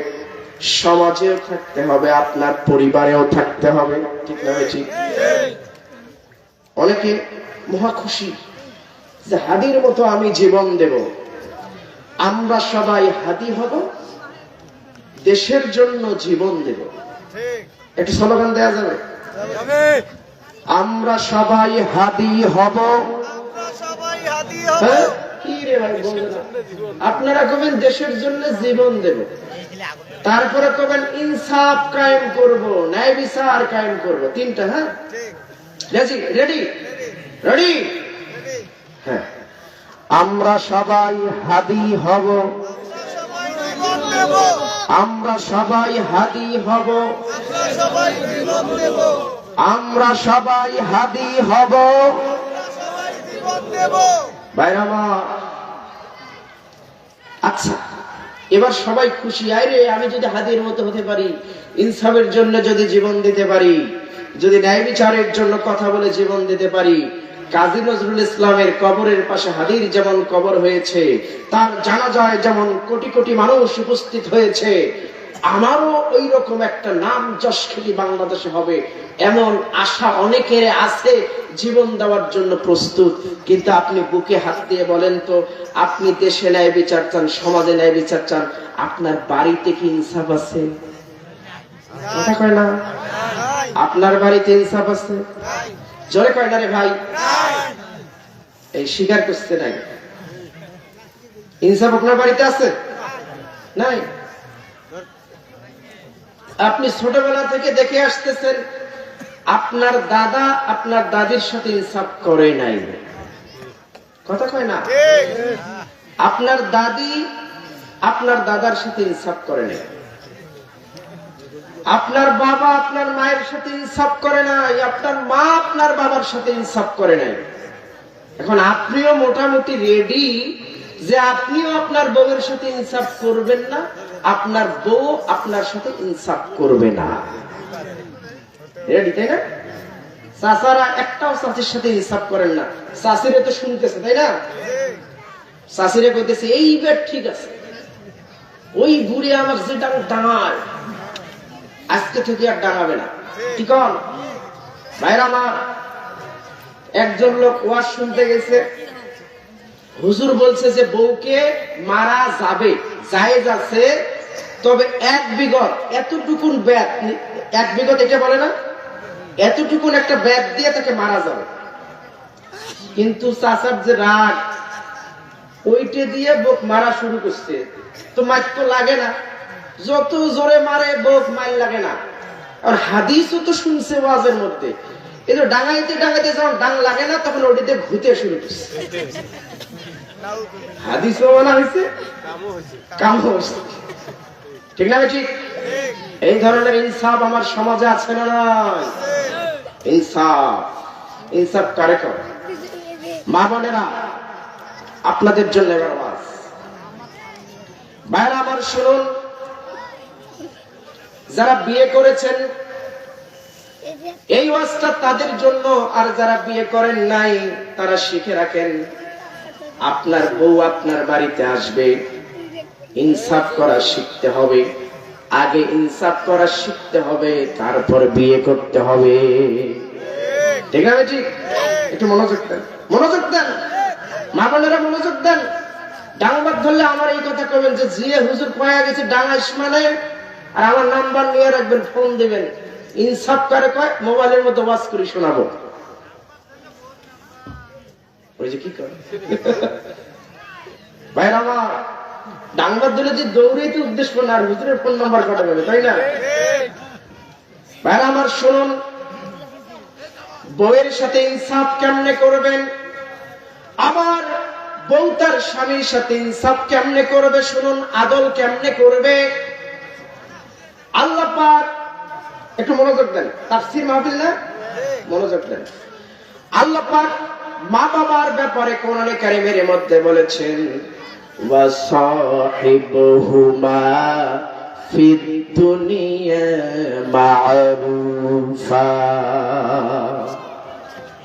সমাজেও থাকতে হবে, আপনার পরিবারেও থাকতে হবে। ঠিক না? ঠিক। অনেকে মহা খুশি যে হাদির মতো আমি জীবন দেব। আমরা সবাই হাদি হব, দেশের জন্য জীবন দেব। একটু স্লোগান দেয়া যাবে? আমরা সবাই হাদি হব। কি রে ভাই, আপনারা কবেন দেশের জন্য জীবন দেব, তারপরে কবেন ইনসাফ কায়েম করব, ন্যায় বিচার কায়েম করব। তিনটা। হ্যাঁ, রেডি রেডি। হ্যাঁ, আমরা সবাই হাদি হব, আমরা সবাই হাদি হব, আমরা সবাই হাদি হব। ভাইরা আমার, আচ্ছা এবার সবাই খুশি। আরে আমি যদি হাদির মতো হতে পারি, ইনসাফের জন্য যদি জীবন দিতে পারি, যদি ন্যায় বিচারের জন্য কথা বলে জীবন দিতে পারি, কাজী নজরুল ইসলামের কবরের পাশে হাদির যেমন কবর হয়েছে, তার জানাজায় যেমন কোটি কোটি মানুষ উপস্থিত হয়েছে, আমারও ওই রকম একটা নাম যশ খ্যাতি বাংলাদেশে হবে, এমন আশা অনেকের আছে, জীবন দেওয়ার জন্য প্রস্তুত। কিন্তু আপনি বুকে হাত দিয়ে বলেন তো, আপনি দেশে ন্যায় বিচার চান, সমাজে ন্যায় বিচার চান, আপনার বাড়িতে কি ইনসাফ আছে? কথা কয় না? আপনার বাড়িতে ইনসাফ আছে? জোরে কয় না রে ভাই? এই স্বীকার করতে নাই। ইনসাফ আপনার বাড়িতে আছে? নাই। আপনি ছোটবেলা থেকে দেখে আসতেছেন, আপনার দাদা আপনার দাদির সাথে ইনসাফ করে নাই। কথা কয় না? আপনার দাদি আপনার দাদার সাথে ইনসাফ করে নাই, আপনার বাবা আপনার মায়ের সাথে ইনসাফ করে নাই, আপনার মা আপনার বাবার সাথে ইনসাফ করে নাই। এখন আপনিও মোটামুটি রেডি যে আপনিও আপনার বউয়ের সাথে ইনসাফ করবেন না, আপনার বউ আপনার সাথে ইনসাফ করবে না। রেডি, তাই না? চাচারা একটাও চাচির সাথে ইনসাফ করেন না, চাচিরে তো শুনতেছে, তাই না? চাচিরে কইতেছে এইবার ঠিক আছে, ওই বুড়ি আমার যেটা ডাঙায় আজকে থেকে আর ডাঙাবে না। ঠিক আছে ভাইরা আমার, একজন লোক ওয়াজ শুনতে গেছে, হুজুর বলছে যে বউকে মারা যাবে, জায়েজ আছে, তবে 1 বিঘত এতটুকুন ব্যাত, 1 বিঘত এটা বলে না, এতটুকুন একটা ব্যাত দিয়ে তাকে মারা যাবে। কিন্তু চাচার যে রাগ, ওইটা দিয়ে বউক মারা শুরু করছে, তো মার তো লাগে না, যত জোরে মারে বউক মার লাগে না। আর হাদিসও তো শুনছে ওয়াজের মধ্যে, এই যে ডাঙাইতে ডাঙাইতে যখন ডাং লাগে না তখন ওটিতে ঘুরতে শুরু করছে। হাদিস প্রমাণ হয়েছে, কাম হয়েছে, ঠিক না ঠিক? এই ধরনের ইনসাফ আমার সমাজে আছে না নয়? ইনসাফ, ইনসাফ কারে করে? মা বোনেরা, আপনাদের জন্য এবার আওয়াজ। ভাইরা আমার শুনুন, যারা বিয়ে করেছেন এই ওয়াজটা তাদের জন্য, আর যারা বিয়ে করেন নাই তারা শিখে রাখেন। আপনার বউ আপনার বাড়িতে আসবে, ইনসাফ করা শিখতে হবে। আগে ইনসাফ করা শিখতে হবে, তারপর বিয়ে করতে হবে, ঠিক আছে? ঠিক, একটু মনোযোগ দেন, মনোযোগ দেন মা বোনেরা, মনোযোগ দেন। ডাংবাদ ধরলে আমার এই কথা কবেন যে জিয়ে হুজুর কয়া গেছে ডাঙাইশ মানে, আর আমার নাম্বার নিয়ে রাখবেন, ফোন দিবেন। ইনসাফ করে কয় মোবাইলের মতো ওয়াজ করে শোনাবো, ওই যে কি করে ভাইরা আমার। ডাংবাদ ধরলে যে দৌড়াইতে উদ্দেশ্য না, আর হুজুরের ফোন নাম্বার কটা যাবে, তাই না? ভাইরা আমার শুনুন, বউয়ের সাথে ইনসাফ কেমনে করবেন, আবার বউ তার স্বামীর সাথে ইনসাফ কেমনে করবে শুনুন, আদল কেমনে করবে। আল্লাহ পাক, একটু মনোযোগ দেন, তাফসীর মাহফিল না, মনোযোগ দেন। আল্লাহ পাক মা বাবার ব্যাপারে কোরআনে কারীমের মধ্যে বলেছেন, ওয়াসাহিবুহুমা ফিদ দুনিয়া মা'রুফা।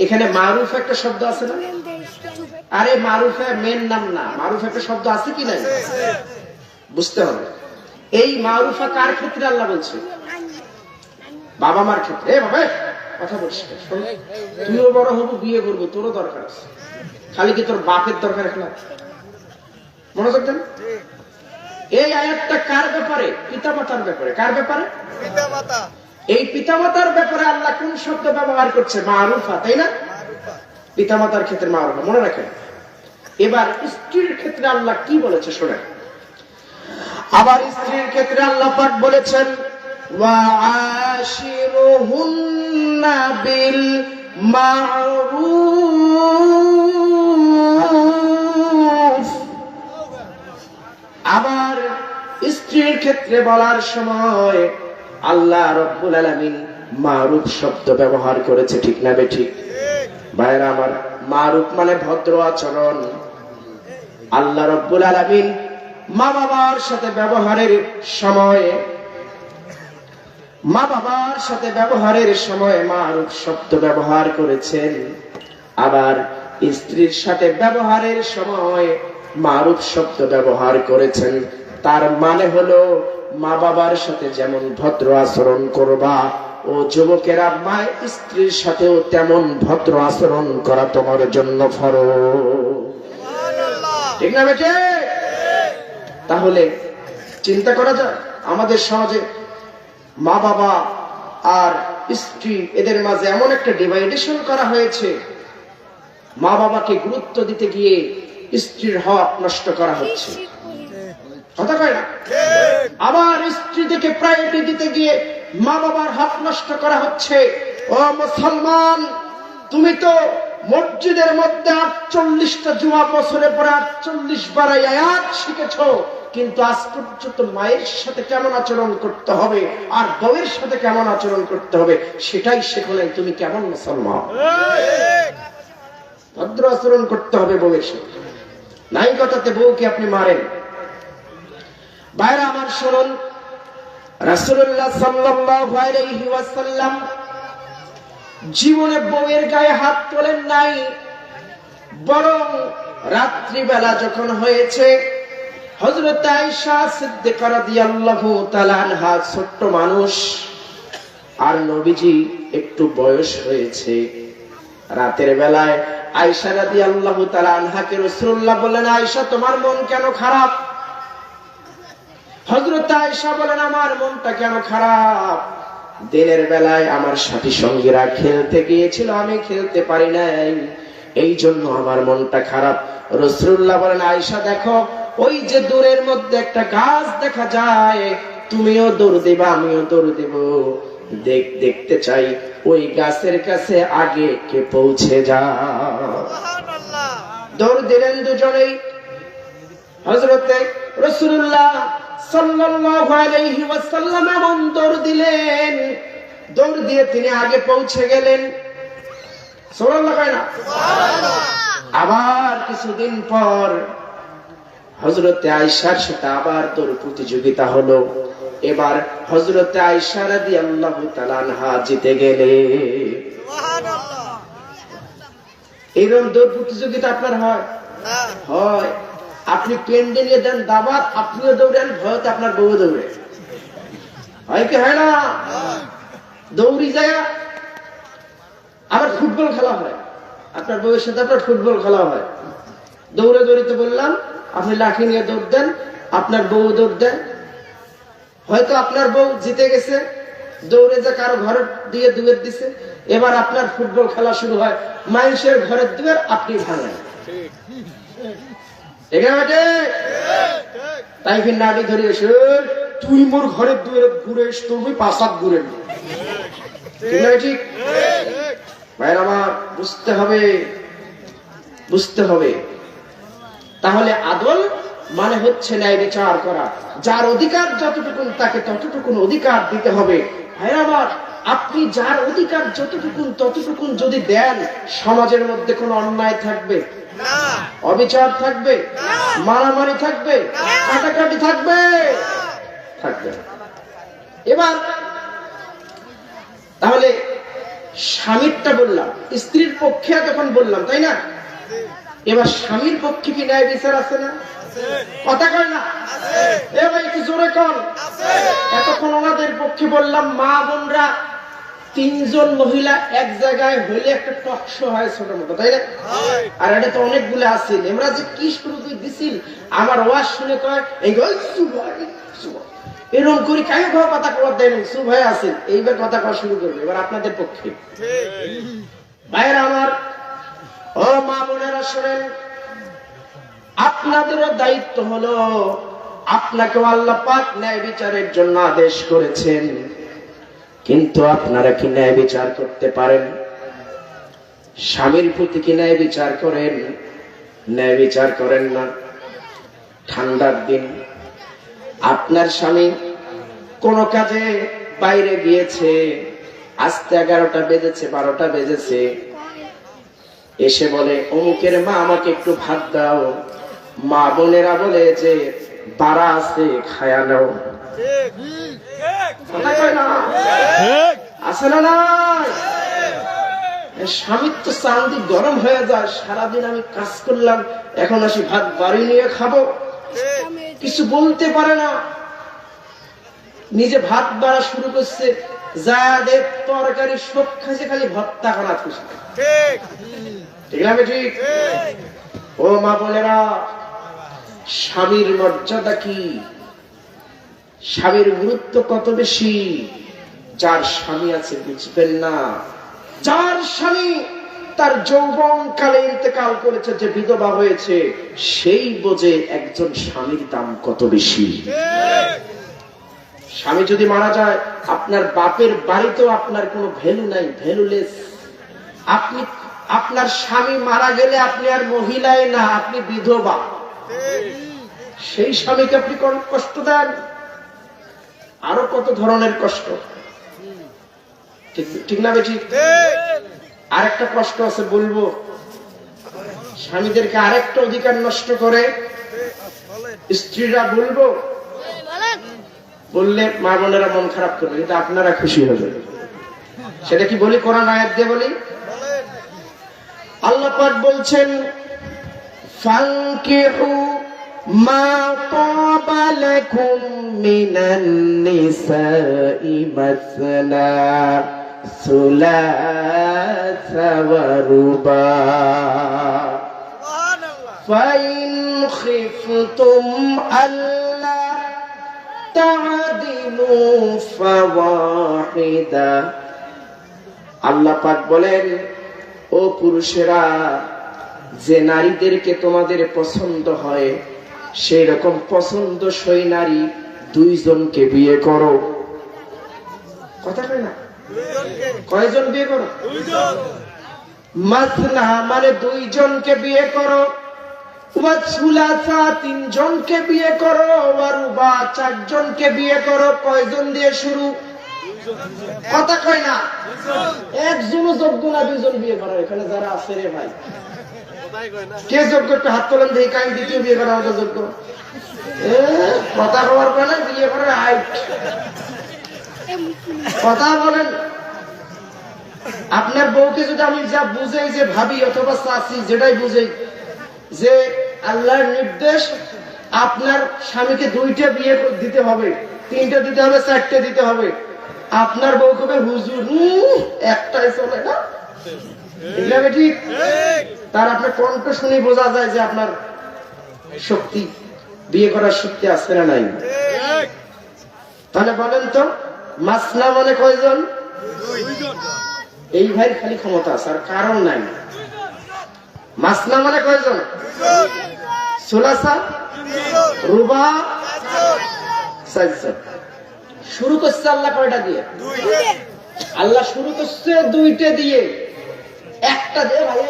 এখানে মারুফ একটা শব্দ আছে না? আরে মারুফে মেন নাম না, মারুফ একটা শব্দ আছে কি নাই? বুঝতে হবে। এই মারুফা কার ক্ষেত্রে আল্লাহ বলছে? বাবা মার ক্ষেত্রে। এ বাবা কথা বলছিস, তুইও বড় হবো, বিয়ে করবো, তোরও দরকার আছে, খালি কি তোর বাপের দরকার এখন? মনোযোগ দেন। এই আয়াতটা কার ব্যাপারে? পিতামাতার ব্যাপারে। কার ব্যাপারে? পিতামাতা। এই পিতামাতার ব্যাপারে আল্লাহ কোন শব্দ ব্যবহার করছে? মারুফা, তাই না? পিতামাতার ক্ষেত্রে মারুফা, মনে রাখেন। এবার স্ত্রীর ক্ষেত্রে আল্লাহ কি বলেছে শোনেন। আবার স্ত্রীর ক্ষেত্রে আল্লাহ পাক বলেছেন, ওয়াআশিরুহুন্না বিল মা'রুফ। আবার স্ত্রীর ক্ষেত্রে বলার সময় আল্লাহ রাব্বুল আলামিন মারুফ শব্দ ব্যবহার করেছে, ঠিক না বে ঠিক? ভাইরা আমার, মারুফ মানে ভদ্র আচরণ। আল্লাহ রাব্বুল আলামিন মা বাবার সাথে ব্যবহারের সময়, মা বাবার সাথে ব্যবহারের সময় মারুফ শব্দ ব্যবহার করেছেন। আবার স্ত্রীর সাথে ব্যবহারের সময় মারুফ শব্দ ব্যবহার করেছেন। তার মানে হলো মা বাবার সাথে যেমন ভদ্র আচরণ করবা, ও যুবকেরা মায়ের স্ত্রীর সাথেও তেমন ভদ্র আচরণ করা তোমার জন্য ফরজ, ঠিক না বেটে? তাহলে চিন্তা করা যায় আমাদের সমাজে মা বাবা আর স্ত্রী এদের মাঝে এমন একটা ডিভাইডেশন করা হয়েছে, মা বাবাকে গুরুত্ব দিতে গিয়ে স্ত্রীর হক নষ্ট করা হচ্ছে, কথা কয় না? আবার স্ত্রীদেরকে প্রায়োরিটি দিতে গিয়ে মা বাবার হক নষ্ট করা হচ্ছে। ও মুসলমান, তুমি তো মসজিদের মধ্যে 48টা জুমা বছরে পরে 48 বার আয়াত শিখেছো, কিন্তু আজ পর্যন্ত মায়ের সাথে কেমন আচরণ করতে হবে আর বউয়ের সাথে কেমন আচরণ করতে হবে সেটাই শেখো নাই। তুমি কেমন মুসলমান? ভদ্র আচরণ করতে হবে বউয়ের সাথে, নাই কথাতে বউকে আপনি মারেন। ভাইরা আমার শুনুন, রাসূলুল্লাহ সাল্লাল্লাহু আলাইহি ওয়াসাল্লাম জীবনে বউয়ের গায়ে হাত তোলেন নাই, বরং রাত্রিবেলা যখন হয়েছে হযরত আয়েশা সিদ্দিকা রাদিয়াল্লাহু তাআলা আনহা ছোট্ট মানুষ, আর নবীজি একটু বয়স হয়েছে, রাতের বেলায় আয়েশা রাদিয়াল্লাহু তাআলা আনহাকে রাসূলুল্লাহ বললেন, আয়েশা তোমার মন কেন খারাপ? হযরত আয়েশা বলেন, আমার মনটা কেন খারাপ? দিনের বেলায় আমার সাথী সঙ্গীরা খেলতে গিয়েছিল, আমি খেলতে পারি নাই, এই জন্য আমার মনটা খারাপ। রাসূলুল্লাহ বলেন, আয়েশা দেখো, ওই যে দূরের মধ্যে একটা গাছ দেখা যায়, তুমিও দৌড় দিবা, আমিও দৌড় দিব, দেখতে চাই ওই গাছের কাছে আগে কে পৌঁছে যা। দৌড় দিলেন দুজনেই। হযরতে রাসূলুল্লাহ সাল্লাল্লাহু আলাইহি ওয়াসাল্লাম এমন দৌড় দিলেন, দৌড় দিয়ে তিনি আগে পৌঁছে গেলেন। সুবহানাল্লাহ কয় না? সুবহানাল্লাহ। আবার কিছুদিন পর হযরতে আয়েশার সাথে আবার দৌড় প্রতিযোগিতা হলো। এবার হযরতে আয়েশা রাদিয়াল্লাহু তাআলা আনহা জিতে গেলেন। সুবহানাল্লাহ। এরকম দৌড় প্রতিযোগিতা আপনার হয়? হয়। আপনি পেন্ডে নিয়ে দেন দাবাত, আপনিও দৌড়েন, ভয়তে আপনার বউ দৌড়ে। হয় কি হয় না? দৌড়ি যায়। আবার ফুটবল খেলা হয়, আপনার বউয়ের সাথে আপনার ফুটবল খেলা হয়। দৌড়ে দৌড়িতে বললাম, আপনি লাঠি নিয়ে দৌড় দেন, আপনার বউ দৌড় দেন। হয়তো আপনার বউ জিতে গেছে, দৌড়ে যে কারো ঘর দিয়ে দুয়ের দিছে। এবার আপনার ফুটবল খেলা শুরু হয়, মানুষের ঘরের দুয়ের আপনি ভাঙেন। তাই ফির নাড়ি ধরে এসে তুই মোর ঘরের দুয়ের ঘুরে এস, তুই পাশাত ঘুরে। ঠিক ভাইয়ের আমার, বুঝতে হবে, বুঝতে হবে। তাহলে আদল মানে হচ্ছে ন্যায় বিচার করা। যার অধিকার যতটুকুন তাকে ততটুকুন অধিকার দিতে হবে। ভাইয়ের আমার, আপনি যার অধিকার যতটুকুন ততটুকুন যদি দেন, সমাজের মধ্যে কোনো অন্যায় থাকবে না, অবিচার থাকবে না, মারামারি থাকবে না, কাটাকাটি থাকবে থাকবে। এবার তাহলে স্বামীরটা বললাম, স্ত্রীর পক্ষে যখন বললাম, তাই না? এবার স্বামীর পক্ষে কি ন্যায় বিচার আছে না? কথা কয় না? এবার একটু জোরে কন। এতক্ষণ ওনাদের পক্ষে বললাম। মা বোনরা তিনজন মহিলা এক জায়গায় হইলে একটা টকশো হয় ছোট মতো, তাই না? আর এটা তো অনেকগুলো আছে। আমরা যে কি শুরু দিছিল, আমার ওয়াজ শুনে কয় এই এরকম করি কাই কথা কবার দেয় না, চুপ হয়ে আছেন। এইবার কথা কওয়া শুরু করবে। এবার আপনাদের পক্ষে ভাইয়েরা আমার, ও মা বোনেরা শোনেন, আপনাদেরও দায়িত্ব হলো, আপনাকেও আল্লাহ পাক ন্যায় বিচারের জন্য আদেশ করেছেন, কিন্তু আপনারা কি ন্যায় বিচার করতে পারেন? স্বামীর প্রতি কি ন্যায় বিচার করেন? ন্যায় বিচার করেন না। ঠান্ডার দিন, আপনার স্বামী কোন কাজে বাইরে গিয়েছে, আজকে 11টা বেজেছে, 12টা বেজেছে, এসে বলে অমুকের মা আমাকে একটু ভাত দাও। মা বোনেরা বলে যে বাড়া আছে, খায়া নাও। আছে না নাই? স্বামীর তো চান্দি গরম হয়ে যায়, সারাদিন আমি কাজ করলাম, এখন আসি ভাত বাড়ি নিয়ে খাবো, কিছু বলতে পারে না। নিজে ভাত বাড়া শুরু করছে, যা দেখ তরকারি সব খাইছে, খালি ভর্তা খানা খুশি। ঠিক না? ঠিক। ও মা বোনেরা, স্বামীর মর্যাদা কি, স্বামীর গুরুত্ব কত বেশি, যার স্বামী আছে বুঝবেন না। যার স্বামী তার যৌবন কালে ইন্তেকাল করেছে, যে বিধবা হয়েছে, সেই বোঝে একজন স্বামীর দাম কত বেশি। স্বামী যদি মারা যায়, আপনার বাপের বাড়িতেও আপনার কোনো ভ্যালু নাই, ভ্যালুলেস। আপনি, আপনার স্বামী মারা গেলে আপনি আর মহিলাই না, আপনি বিধবা। সেই স্বামীকে আপনি কোন কষ্ট দেন, আরো কত ধরনের কষ্ট। ঠিক না বেশি? আরেকটা কষ্ট আছে বলবো, স্বামীদেরকে আরেকটা অধিকার নষ্ট করে স্ত্রীরা। বলবো, বললে মা বোনেরা মন খারাপ করবে, কিন্তু আপনারা খুশি হবে। সেটা কি বলি? কোরআন আয়াত দিয়ে বলি। আল্লাহ পাক বলছেন, ফানকিহু মা তাবা লাকুম মিনান নিসাই মাসনা সুলাসা ওয়া রুবা ফাইন খিফতুম আল্লা তা'দিলু ফাওয়াহিদা। আল্লাহ পাক বলেন, ও পুরুষেরা, যে নারীদেরকে তোমাদের পছন্দ হয়, সেই রকম পছন্দসই নারী 2 জনকে বিয়ে করো। কথা কয় না? কয়জন বিয়ে করো? মাসনা মানে দুইজনকে বিয়ে করো, ওয়া সুলাসা তিনজনকে বিয়ে করো, ওয়া রুবা চারজনকে বিয়ে করো। কয়জন দিয়ে শুরু? কথা কয় না, একজনও যোগ্য না দুইজন বিয়ে করার। এখানে যারা আছে রে ভাই, কে যোগ্য? একটু হাত তোলেন দেখি। কাই দ্বিতীয় বিয়ে করা আমাদের যোগ্য? কথা বলার পরে বিয়ে করার হাইট, কথা বলেন। আপনার বউকে যদি আমি যা বুঝাই যে ভাবি অথবা চাচি, যেটাই বুঝাই যে আল্লাহর নির্দেশ আপনার স্বামীকে দুইটা বিয়ে দিতে হবে, তিনটা দিতে হবে, চারটে দিতে হবে, আপনার বউ কবে হুজুর একটাই চলে না, ঠিক? তার আপনার কণ্ঠ শুনে বোঝা যায় যে আপনার শক্তি, বিয়ে করার শক্তি আছে না নাই। তাহলে বলেন তো মাসনা মানে কয়জন? এই ভাই খালি ক্ষমতা আছে আর কারণ নাই। মাসনা মানে কয়জন? সুলাসা রুবা চারজন। শুরু করছে আল্লাহ কয়টা দিয়ে? আল্লাহ শুরু করছে দুইটা দিয়ে। একটা দিয়ে ভাই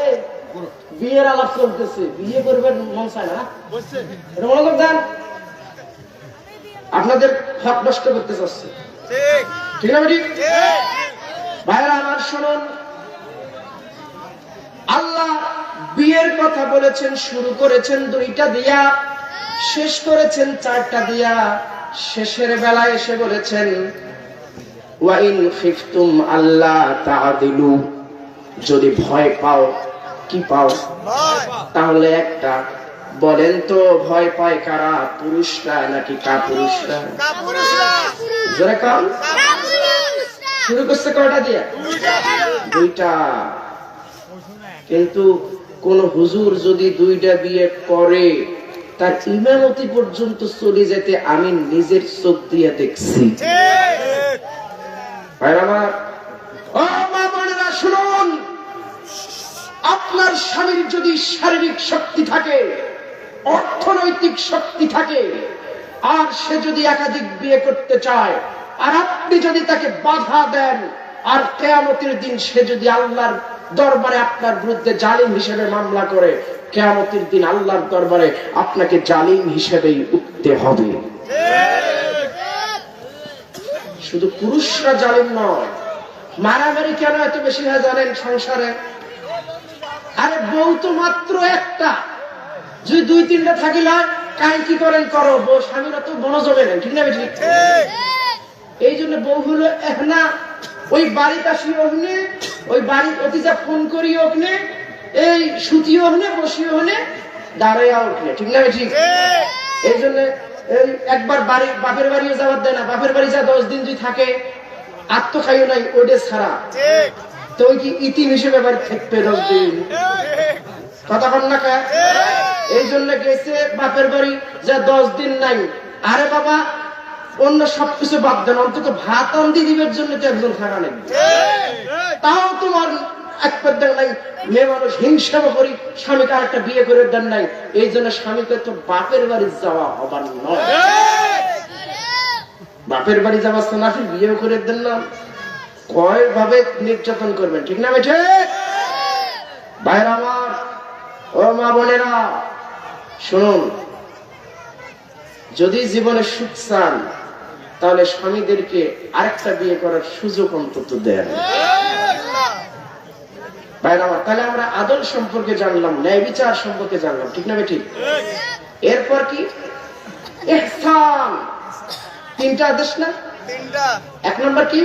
বিয়ের আলাপ চলতেছে, বিয়ে করবেন মন চায় না, মনোযোগ দেন। আপনাদের হক নষ্ট করতে চাচ্ছে, ঠিক না? ঠিক ভাইরা আমার শুনুন, আল্লাহ বিয়ের কথা বলেছেন, শুরু করেছেন দুইটা দিয়া, শেষ করেছেন চারটা দিয়া। শেষের বেলায় এসে বলেছেন ওয়া ইন খিফতুম আল্লাহ তাআদিলু, যদি ভয় পাও, কি পাও? তাহলে একটা বলেন তো ভয় পায় কারা? পুরুষরা নাকি কাপুরুষরা? জোরে কান। শুরু করছে কয়টা দিয়ে? দুইটা। কিন্তু কোন হুজুর যদি দুইটা বিয়ে করে, তার ইমামতি পর্যন্ত চলে যেতে আমি নিজের চোখ দিয়ে দেখছি। শুনুন, আপনার স্বামীর যদি শারীরিক শক্তি থাকে, অর্থনৈতিক শক্তি থাকে, আর সে যদি একাধিক বিয়ে করতে চায়, আর আপনি যদি তাকে বাধা দেন, আর কিয়ামতের দিন সে যদি আল্লাহর দরবারে আপনার বিরুদ্ধে জালিম হিসেবে মামলা করে, কিয়ামতের দিন আল্লাহর দরবারে আপনাকে জালিম হিসেবেই উঠতে হবে। শুধু পুরুষরা জালিম নয়। মারামারি কেন এত বেশি হয় জানেন সংসারে? আরে বউ তো মাত্র একটা, যদি দুই তিনটা থাকিলা কাই কি করেন করো, বউ স্বামীরা তো বন জমে নেন, ঠিক না? ঠিক। এই জন্য বউ হলো না, ওই বাড়িতে আসি ওখানে, ওই বাড়ির অতিথা ফোন করি ওখানে, এই সুতিও ওখানে, বসিও ওখানে, দাঁড়াইয়া ওখানে, ঠিক না? ঠিক। এই জন্য একবার বাড়ি বাপের বাড়িও যাওয়ার দেয় না। বাপের বাড়ি যা 10 দিন যদি থাকে, আত্ম খাইও নাই ওইটা ছাড়া, তো ওই কি ইতিম হিসেবে বাড়ি থাকবে 10 দিন? কথা বল না কে? এই জন্য গেছে বাপের বাড়ি যা 10 দিন নাই। আরে বাবা, অন্য সবকিছু বাদ দেন, অন্তত ভাত আন্দি দিবের জন্য তো একজন থাকা নেই, তাও তোমার এক পর্যায়ে নাই। মেয়ে মানুষ হিংসা করি, স্বামীকে আরেকটা বিয়ে করে দেন নাই। এই জন্য স্বামীকে তো বাপের বাড়ি যাওয়া হবার নয়। বাপের বাড়ি যাওয়ার নাফি বিয়ে করে দেন না, কয় ভাবে নির্যাতন করবেন, ঠিক না? বেঠে ভাইরা আমার, ও মা বোনেরা শুনুন, যদি জীবনে সুখ চান, তাহলে স্বামীদেরকে আরেকটা বিয়ে করার সুযোগ অন্তত দেন। ভাইরা আমার, তাহলে আমরা আদল সম্পর্কে জানলাম, ন্যায় বিচার সম্পর্কে জানলাম, ঠিক না? ঠিক। এরপর কি? ইহসান। তিনটা আদেশ না? এক নম্বর কি?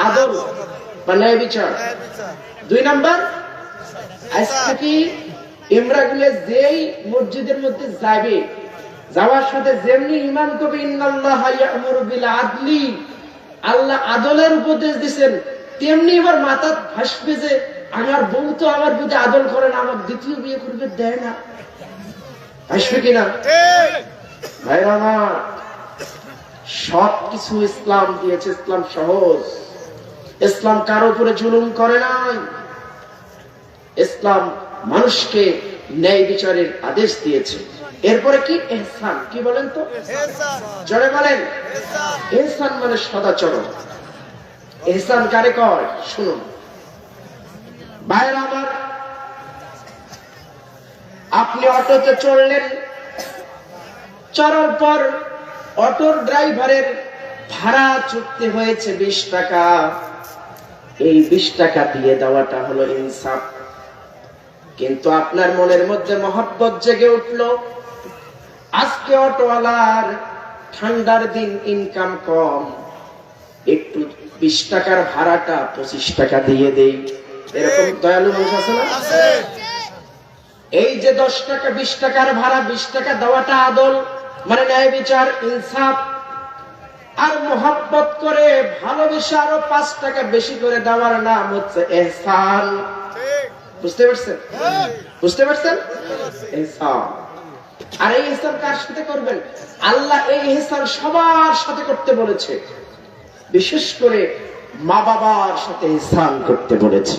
আদল বা ন্যায় বিচার। 2 নম্বর, আজকে কি ইমরাগুলো যেই মসজিদের মধ্যে যাবে, যাওয়ার সাথে যেমনি ইমাম কবে ইন্নাল্লাহা ইয়া'মুরু বিল আদলি, আল্লাহ আদলের উপদেশ দিবেন, তেমনি এবার মাথা ভাসবে যে আমার বউ তো আমার প্রতি আদল করে না, আমার দ্বিতীয় বিয়ে করবে দেয় না। আসবে কিনা? ভাইরা আমার, সবকিছু ইসলাম দিয়েছে, ইসলাম সহজ। ইসলাম কারো উপরে জুলুম করে নাই। ইসলাম মানুষকে ন্যায় বিচারের আদেশ দিয়েছে। এরপরে কি? ইহসান। কি বলেন তো? জোরে বলেন। ইহসান মানে সদাচরণ। ইহসান কারে কয় শুনুন ভাইরা আমার, আপনি অটোতে চড়লেন, চড়ার পর অটোর ড্রাইভারের ভাড়া চুক্তি হয়েছে 20 টাকা। এই 20 টাকা দিয়ে দেওয়াটা হলো ইনসাফ। কিন্তু আপনার মনের মধ্যে মহব্বত জেগে উঠলো, আজকে অটোওয়ালার ঠান্ডার দিন ইনকাম কম, একটু 20 টাকার ভাড়াটা 25 টাকা দিয়ে দেই। এরকম দয়ালু মানুষ আছে না? এই যে 10 টাকা 20 টাকার ভাড়া 20 টাকা দেওয়াটা আদল, মানে ন্যায় বিচার, ইনসাফ। আর মোহাব্বত করে ভালোবেসে আরো 5 টাকা বেশি করে দেওয়ার নাম হচ্ছে ইহসান। বুঝতে পারছেন? বুঝতে পারছেন? ইহসান। আর এই ইহসান কার সাথে করবেন? আল্লাহ এই ইহসান সবার সাথে করতে বলেছে, বিশেষ করে মা বাবার সাথে ইহসান করতে বলেছে।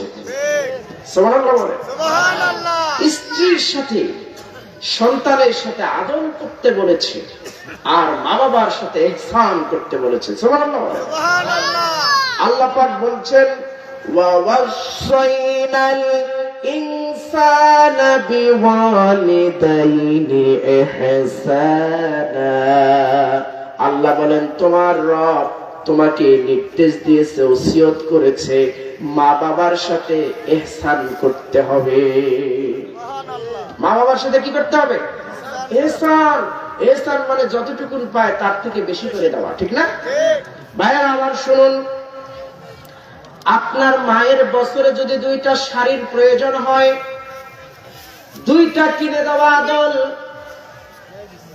সুবহানাল্লাহ বলে। সুবহানাল্লাহ। স্ত্রীর সাথে, সন্তানের সাথে আদর করতে বলেছে, আর মা বাবার সাথে ইহসান করতে বলেছে। সুবহানাল্লাহ বলে। সুবহানাল্লাহ। আল্লাহ পাক বলছেন ওয়া ওয়াসাইনাল ইনসানা বিওয়ালিদাইনি ইহসানা। আল্লাহ বলেন তোমার রব তোমাকে নির্দেশ দিয়েছে, ওসিয়ত করেছে মা বাবার সাথে ইহসান করতে হবে। মা বাবার সাথে কি করতে হবে? ইহসান। ইহসান মানে যতটুকু পায় তার থেকে বেশি করে দেওয়া, ঠিক না? ভাইয়া আমার শুনুন, আপনার মায়ের বছরে যদি 2টা শাড়ির প্রয়োজন হয়, 2টা কিনে দেওয়া আদল।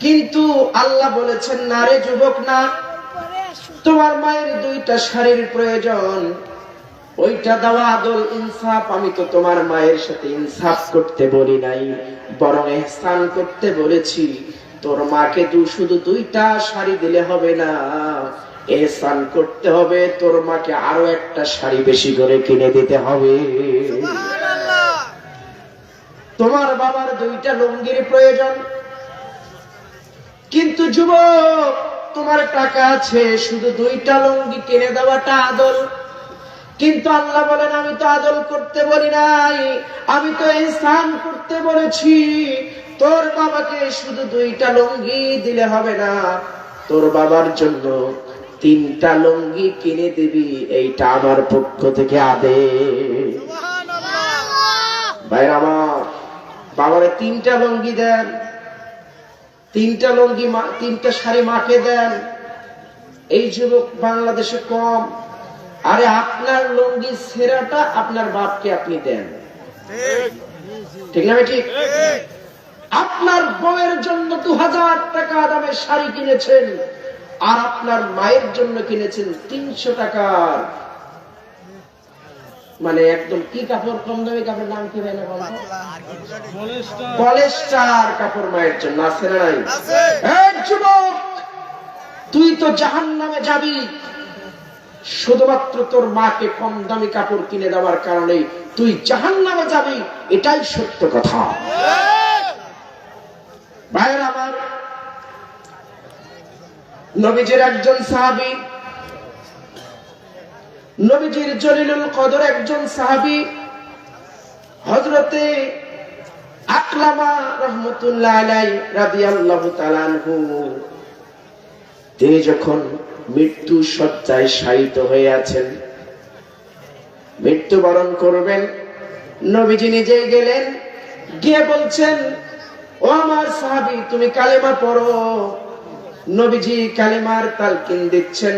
কিন্তু আল্লাহ বলেছেন না রে যুবক, না, তোমার মায়ের 2টা শাড়ির প্রয়োজন, ওইটা দেওয়া আদল, ইনসাফ। আমি তো তোমার মায়ের সাথে ইনসাফ করতে বলি নাই, বরং ইহসান করতে বলেছি। তোর মাকে শুধু 2টা শাড়ি দিলে হবে না, ইহসান করতে হবে, তোর মাকে আরো একটা শাড়ি বেশি করে কিনে দিতে হবে। তোমার বাবার 2টা লুঙ্গির প্রয়োজন, কিন্তু যুবক তোমার টাকা আছে, শুধু 2টা লুঙ্গি কিনে দেওয়াটা আদল। কিন্তু আল্লাহ বলেন আমি তো আদল করতে বলি নাই, আমি তো ইহসান করতে বলেছি। তোর বাবাকে শুধু 2টা লুঙ্গি দিলে হবে না, তোর বাবার জন্য 3টা লুঙ্গি কিনে দিবি, এইটা আমার পক্ষ থেকে আদেশ। ভাইরা আমার, বাবারে 3টা লুঙ্গি দেন, 3টা লুঙ্গি, 3টা শাড়ি মাকে দেন। এই যুবক বাংলাদেশে কম। আরে আপনার লুঙ্গি ছেঁড়াটা আপনার বাপকে আপনি দেন, ঠিক না? ঠিক। আপনার বউয়ের জন্য 2000 টাকা দামের শাড়ি কিনেছেন, আর আপনার মায়ের জন্য কিনেছেন 300 টাকার, মানে একদম কি কাপড়, কম দামি কাপড়, নাম কি ভাই? না পলিস্টার কাপড় মায়ের জন্য আছে না নাই? এই যুবক, তুই তো জাহান্নামে যাবি শুধুমাত্র তোর মাকে কম দামি কাপড় কিনে দেওয়ার কারণে তুই জাহান্নামে যাবি, এটাই সত্য কথা। ভাইরা আমার, নবীজির একজন সাহাবী, নবীজির জলিলুল কদর একজন সাহাবী হযরতে আকলামা রাহমাতুল্লাহ আলাইহি রাদিয়াল্লাহু তাআলা আনহু, তিনি যখন মৃত্যু শয্যায় শায়িত হয়ে আছেন, মৃত্যুবরণ করবেন, নবীজি নিজেই গেলেন, গিয়ে বলছেন ও আমার সাহাবী তুমি কালেমা পড়ো। নবীজি কালেমার তালকিন দিচ্ছেন,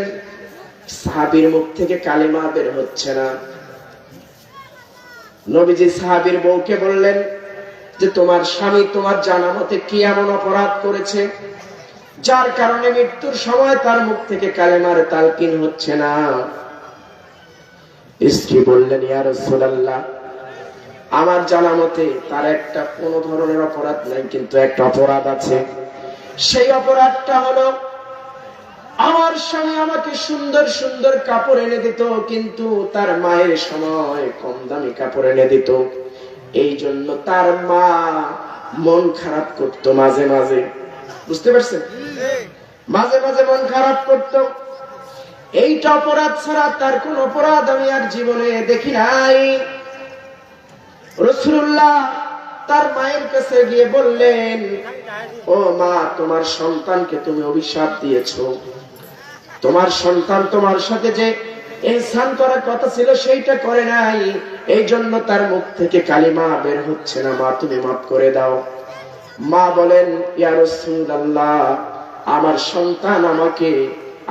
সাহাবীর মুখ থেকে কালেমা বের হচ্ছে না। নবীজি সাহাবীর বউকে বললেন যে তোমার স্বামী তোমার জানা মতে কি এমন অপরাধ করেছে যার কারণে মৃত্যুর সময় তার মুখ থেকে কালেমার তালকিন হচ্ছে না? স্ত্রী বললেন ইয়া রাসূলুল্লাহ, আমার জানা মতে তার একটা কোন ধরনের অপরাধ নাই, কিন্তু একটা অপরাধ আছে। সেই অপরাধটা হলো আমার স্বামী আমাকে সুন্দর সুন্দর কাপড় এনে দিত, কিন্তু তার মায়ের সময় কম দামি কাপড় এনে দিত। এই জন্য তার মা মন খারাপ করতো মাঝে মাঝে। বুঝতে পারছেন? মাঝে মাঝে মন খারাপ করতো। এইটা অপরাধ ছাড়া তার কোন অপরাধ আমি আর জীবনে দেখি নাই। রাসূলুল্লাহ তার মায়ের কাছে গিয়ে বললেন, ও মা, তোমার সন্তানকে তুমি অভিশাপ দিয়েছো, তোমার সন্তান তোমার সাথে যে ইহসান করার কথা ছিল সেইটা করে নাই, এই জন্য তার মুখ থেকে কালিমা বের হচ্ছে না, মা তুমি মাফ করে দাও। মা বলেন, ইয়া রাসূলুল্লাহ, আমার সন্তান আমাকে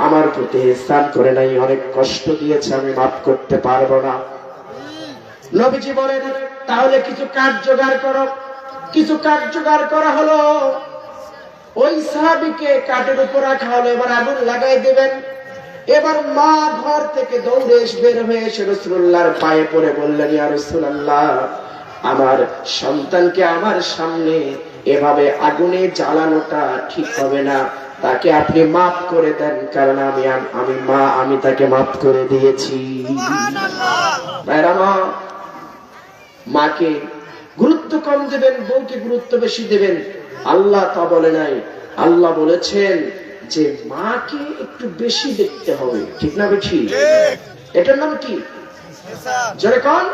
আমার প্রতি ইহসান করে নাই, অনেক কষ্ট দিয়েছে, আমি মাফ করতে পারবো না। নবীজি বলেন, তাহলে কিছু কাঠ জোগাড় করো। কিছু কাঠ জোগাড় করা হলো, ওই সাহাবীকে কাঠের উপর রাখা হলো, এবার আগুন লাগাই দিবেন। এবার মা ঘর থেকে দৌড়ে বের হয়ে এসে রাসূলুল্লাহর পায়ে পড়ে বললেন, ইয়া রাসূলুল্লাহ, আমার সন্তানকে আমার সামনে এভাবে আগুনে জ্বালানোটা ঠিক হবে না, তাকে আপনি মাফ করে দেন, কারণ আমি তাকে মাফ করে দিয়েছি। সুবহানাল্লাহ। মাকে গুরুত্ব কম দেবেন, বউকে গুরুত্ব বেশি দেবেন, আল্লাহ তা বলে নাই। আল্লাহ বলেছেন যে মাকে একটু বেশি দেখতে হবে, ঠিক না বেশি? এটার নাম কি? জোরে কোন?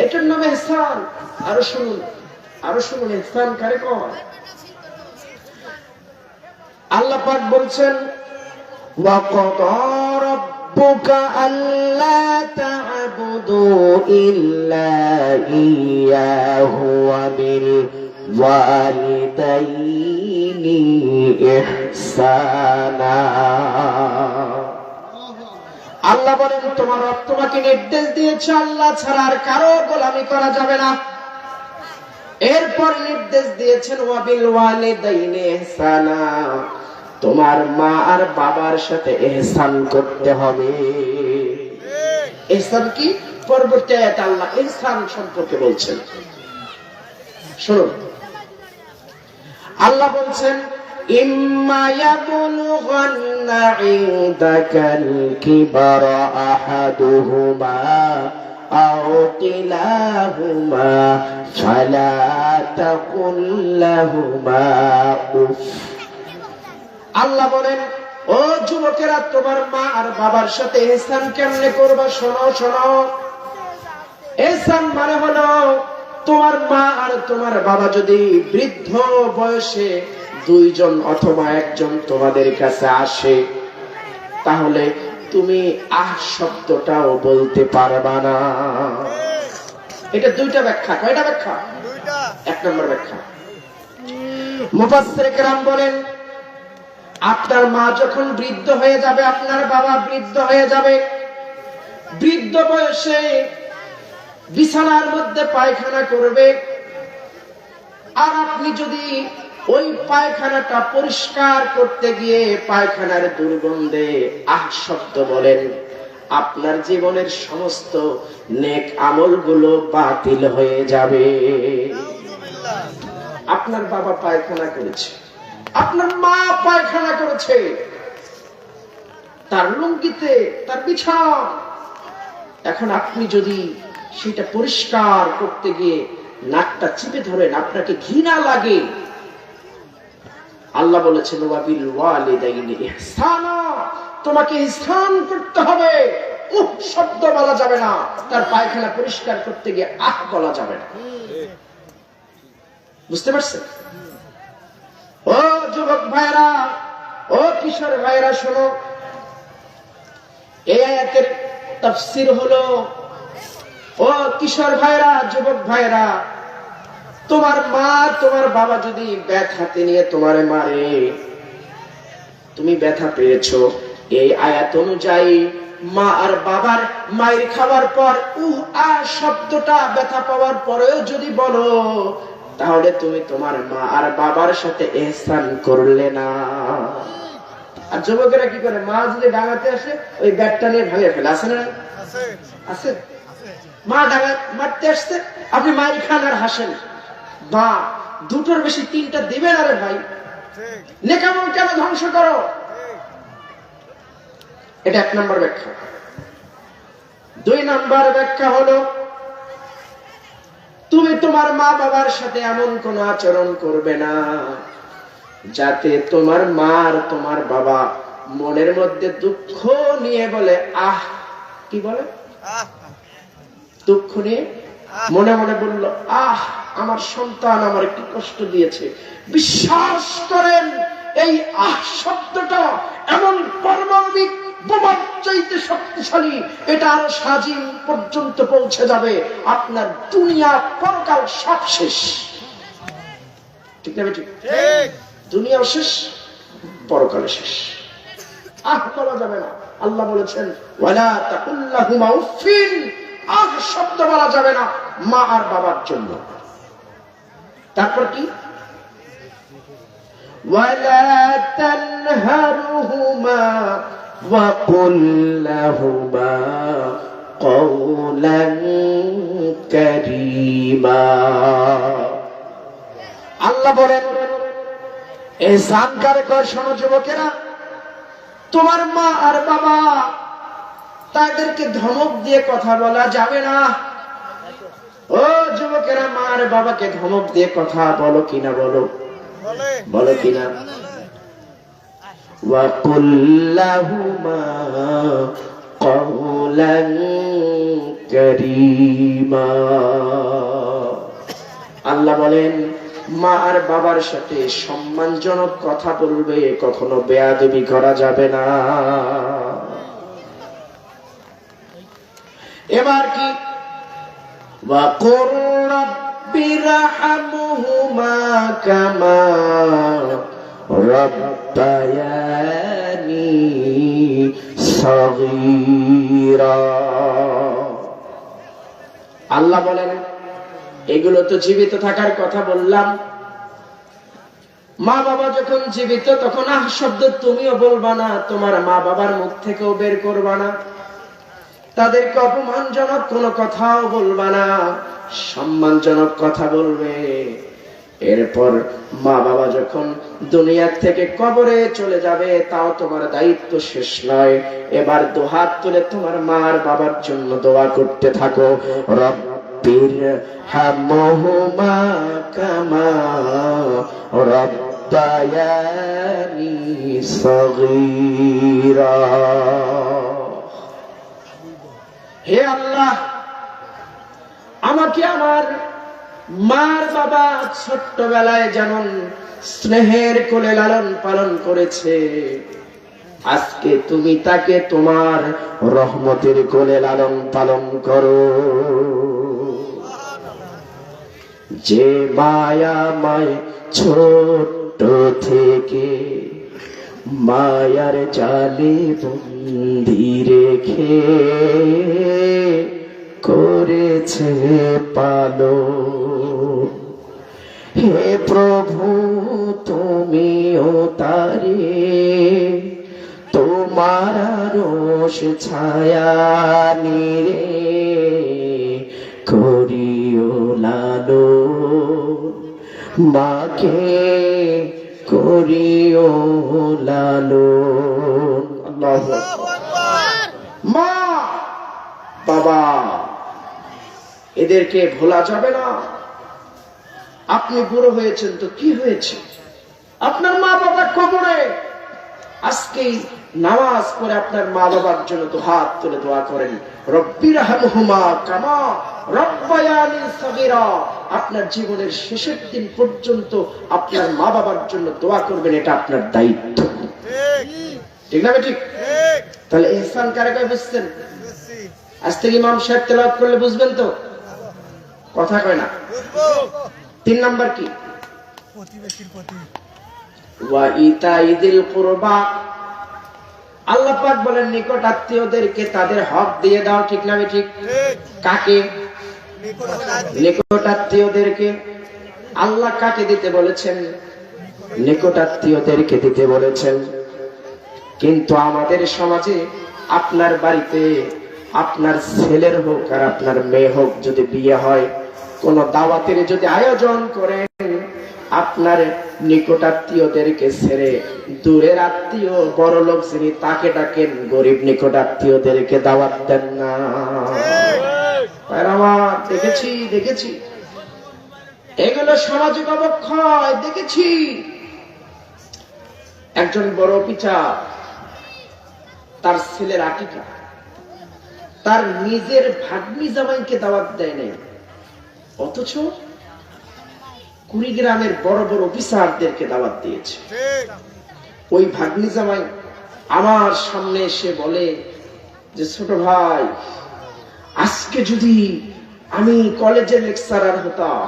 এটার নাম ইহসান। আরো শুনুন ইহসান কারে কয়? আল্লাহ পাক বলছেন, ওয়া ক্বাদা রাব্বুকা আল্লা তা'বুদু ইল্লা ইয়্যাহু ওয়া বিল ওয়ালিদাইনি ইহসানা। আল্লাহ বলেন, তোমার রব তোমাকে নির্দেশ দিয়েছে আল্লাহ ছাড়া আর কারো গোলামি করা যাবে না। এরপর নির্দেশ দিয়েছেন, ওয়া বিল ওয়ালিদাইনি ইহসানা, তোমার মা আর বাবার সাথে ইহসান করতে হবে। ইহসান কি? পরবর্তী আয়াতে আল্লাহ ইহসান সম্পর্কে বলছেন, শুনুন। আল্লাহ বলছেন, ইম্মা ইয়াবলুগান্না ইনদাকাল কিবারা আহাদুহুমা আও কিলাহুমা ফালা তাকুল লাহুমা উফ। আল্লাহ বলেন, ও যুবকেরা, তোমার মা আর বাবার সাথে ইহসান কেমনে করবা শোনো শোনো। ইহসান মানে হলো, তোমার মা আর তোমার বাবা যদি বৃদ্ধ বয়সে দুইজন অথবা একজন তোমাদের কাছে আসে, তাহলে তুমি আহ শব্দটাও বলতে পারবা না। এটা দুইটা ব্যাখ্যা। কয়টা ব্যাখ্যা? এক নম্বর ব্যাখ্যা, মুফাসসির কেরাম বলেন, আপনার মা যখন বৃদ্ধ হয়ে যাবে, আপনার বাবা বৃদ্ধ হয়ে যাবে, বৃদ্ধ বয়সে বিছানার মধ্যে পায়খানা করবে, আর আপনি যদি ওই পায়খানাটা পরিষ্কার করতে গিয়ে পায়খানার দুর্গন্ধে আহ শব্দ বলেন, আপনার জীবনের সমস্ত নেক আমলগুলো বাতিল হয়ে যাবে। আপনার বাবা পায়খানা করেছে, আপনার মা পায়খানা করেছে, তার লুঙ্গিতে, তার বিছানা, এখন আপনি যদি সেটা পরিষ্কার করতে গিয়ে নাকটা চিপে ধরেন, আপনাকে ঘৃণা লাগে। আল্লাহ বলেছেন, ওয়া বিল ওয়ালিদাইনি ইহসানা, তোমাকে ইহসান করতে হবে। উহ শব্দ বলা যাবে না, তার পায়খানা পরিষ্কার করতে গিয়ে আহ বলা যাবে না। বুঝতে পারছেন? ও যুবক ভাইরা, ও কিশোর ভাইরা, শোনো, এই আয়াতের তাফসীর হলো, ও কিশোর ভাইরা, যুবক ভাইরা, তোমার মা তোমার বাবা যদি ব্যথাতে নিয়ে তোমারে মারে, তুমি ব্যথা পেয়েছো, এই আয়াত অনুযায়ী মা আর বাবার মায়ের খাবার পর শব্দটা ব্যথা পাওয়ার পরেও যদি বলো, তাহলে তুমি তোমার মা আর বাবার সাথে ইহসান করলে না। আর যুবকেরা কি করে, মা যদি ডাঙাতে আসে ওই ব্যাটটা নিয়ে ভাঙে ফেলে, আছে না? আছে। মা ডাঙা মারতে আসছে, আপনি মায়ের খান আর হাসেন, বা দুটোর বেশি তিনটা দিবেন, আরে ভাই নেকামল কেন ধ্বংস করো? এটা এক নম্বর ব্যাখ্যা। দুই নম্বর ব্যাখ্যা হলো, তুমি তোমার মা বাবার সাথে এমন কোন আচরণ করবে না যাতে তোমার মা আর তোমার বাবা মনের মধ্যে দুঃখ নিয়ে বলে আহ, কি বলে, দুঃখ নিয়ে মনে মনে বলল আহ, আমার সন্তান আমার কি কষ্ট দিয়েছে। বিশ্বাস করেন এই আহ শব্দটা এমন পারমাণবিক বোমার চাইতে শক্তিশালী, এটা আরো সাজিম পর্যন্ত পৌঁছে যাবে, আপনার দুনিয়া পরকাল সব শেষ। ঠিক না বেটি? দুনিয়াও শেষ, পরকালে শেষ। আহ বলা যাবে না। আল্লাহ বলেছেন ওয়ালা তাকুল লাহুমা উফিন, আহ শব্দ বলা যাবে না মা আর বাবার জন্য। তারপর কি, ওয়ালা তানহারুহুমা ওয়া কুল লাহুমা কওলান কারীমা। আল্লাহ বলেন এই জানকার কর, শোনো যুবকেরা, তোমার মা আর বাবা তাদেরকে ধমক দিয়ে কথা বলা যাবে না। ও যুবকেরা, মা আর বাবাকে ধমক দিয়ে কথা বলো কিনা, বলো বলো কিনা। ওয়া কুল লাহুমা কওলান কারীমা। আল্লাহ বলেন মা আর বাবার সাথে সম্মানজনক কথা বলবে, কখনো বেয়াদবি করা যাবে না। এবার কি, ওয়া কুর রাব্বিরহামহুমা কামা রাব্বায়ানি সাগীরা। আল্লাহ বলেন এগুলো তো জীবিত থাকার কথা বললাম, মা বাবা যখন জীবিত তখন আহ শব্দ তুমিও বলবা না, তোমার মা বাবার মুখ থেকেও বের করবা না, তাদেরকে অপমানজনক কোনো কথাও বলবা না, সম্মানজনক কথা বলবে। এরপর মা বাবা যখন দুনিয়া থেকে কবরে চলে যাবে তাও তোমার দায়িত্ব শেষ নয়, এবার দুহাত তুলে তোমার মা আর বাবার জন্য দোয়া করতে থাকো, রব্বিরহামহুমা কামা রাব্বায়ানি সাগীরা। হে আল্লাহ, আমাকে আমার মার বাবা ছোট্টবেলায় যেমন স্নেহের কোলে লালন পালন করেছে, আজকে তুমি তাকে তোমার রহমতের কোলে লালন পালন করো। যে মায়া মায় ছোট থেকে মায়ার জালে বন্দি রেখে করেছে পালো, হে প্রভু তুমিও তারে তোমার রোষ ছায়া নিরে করিও লালো, মাকে করিও লালো। আল্লাহু আকবার। মা বাবা এদেরকে ভোলা যাবে না। আপনি বুড়ো হয়েছেন তো কি হয়েছে, আপনার মা বাবা কবরে, আজকে নামাজ পড়ে আপনার মা বাবার জন্য তো হাত তুলে দোয়া করেন, রব্বিরহামহুমা কামা রাব্বায়ানি সাগীরা। আপনার জীবনের শেষের দিন পর্যন্ত আপনার মা বাবার জন্য দোয়া করবেন, এটা আপনার দায়িত্ব। ঠিক না ঠিক? তাহলে ইহসান কারে কয় বুঝছেন? আজ থেকে ইমাম সাহেব তেলাওয়াত করলে বুঝবেন তো? কথা কয় না। 3 নাম্বার কি, প্রতিবেশীর প্রতি ওয়া ইতাইদিল কুরবা। আল্লাহ পাক বলেন নিকট আত্মীয়দেরকে তাদের হক দিয়ে দাও। ঠিক না ঠিক? কাকে? নিকট আত্মীয়দেরকে। আল্লাহ কাকে দিতে বলেছেন? নিকট আত্মীয়দেরকে দিতে বলেছেন। কিন্তু আমাদের সমাজে আপনার বাড়িতে আপনার ছেলের হোক আর আপনার মেয়ে হোক যদি বিয়ে হয়, কোন দাওয়াতের যদি আয়োজন করেন, আপনার নিকট আত্মীয়দেরকে ছেড়ে দূরের আত্মীয় বড় লোক যিনি তাকে ডাকেন, গরিব নিকট আত্মীয়দেরকে দাওয়াত দেন না। দেখেছি দেখেছি এগুলো সামাজিক অবক্ষয় দেখেছি। একজন বড় অফিসার তার ছেলের আকিকা, তার নিজের ভাগ্নি জামাইকে দাওয়াত দেয় নাই, অথচ কুড়িগ্রামের বড় বড় অফিসারদেরকে দাওয়াত দিয়েছে। ওই ভাগ্নি জামাই আমার সামনে এসে বলে যে ছোট ভাই, আজকে যদি আমি কলেজের লেকচারার হতাম,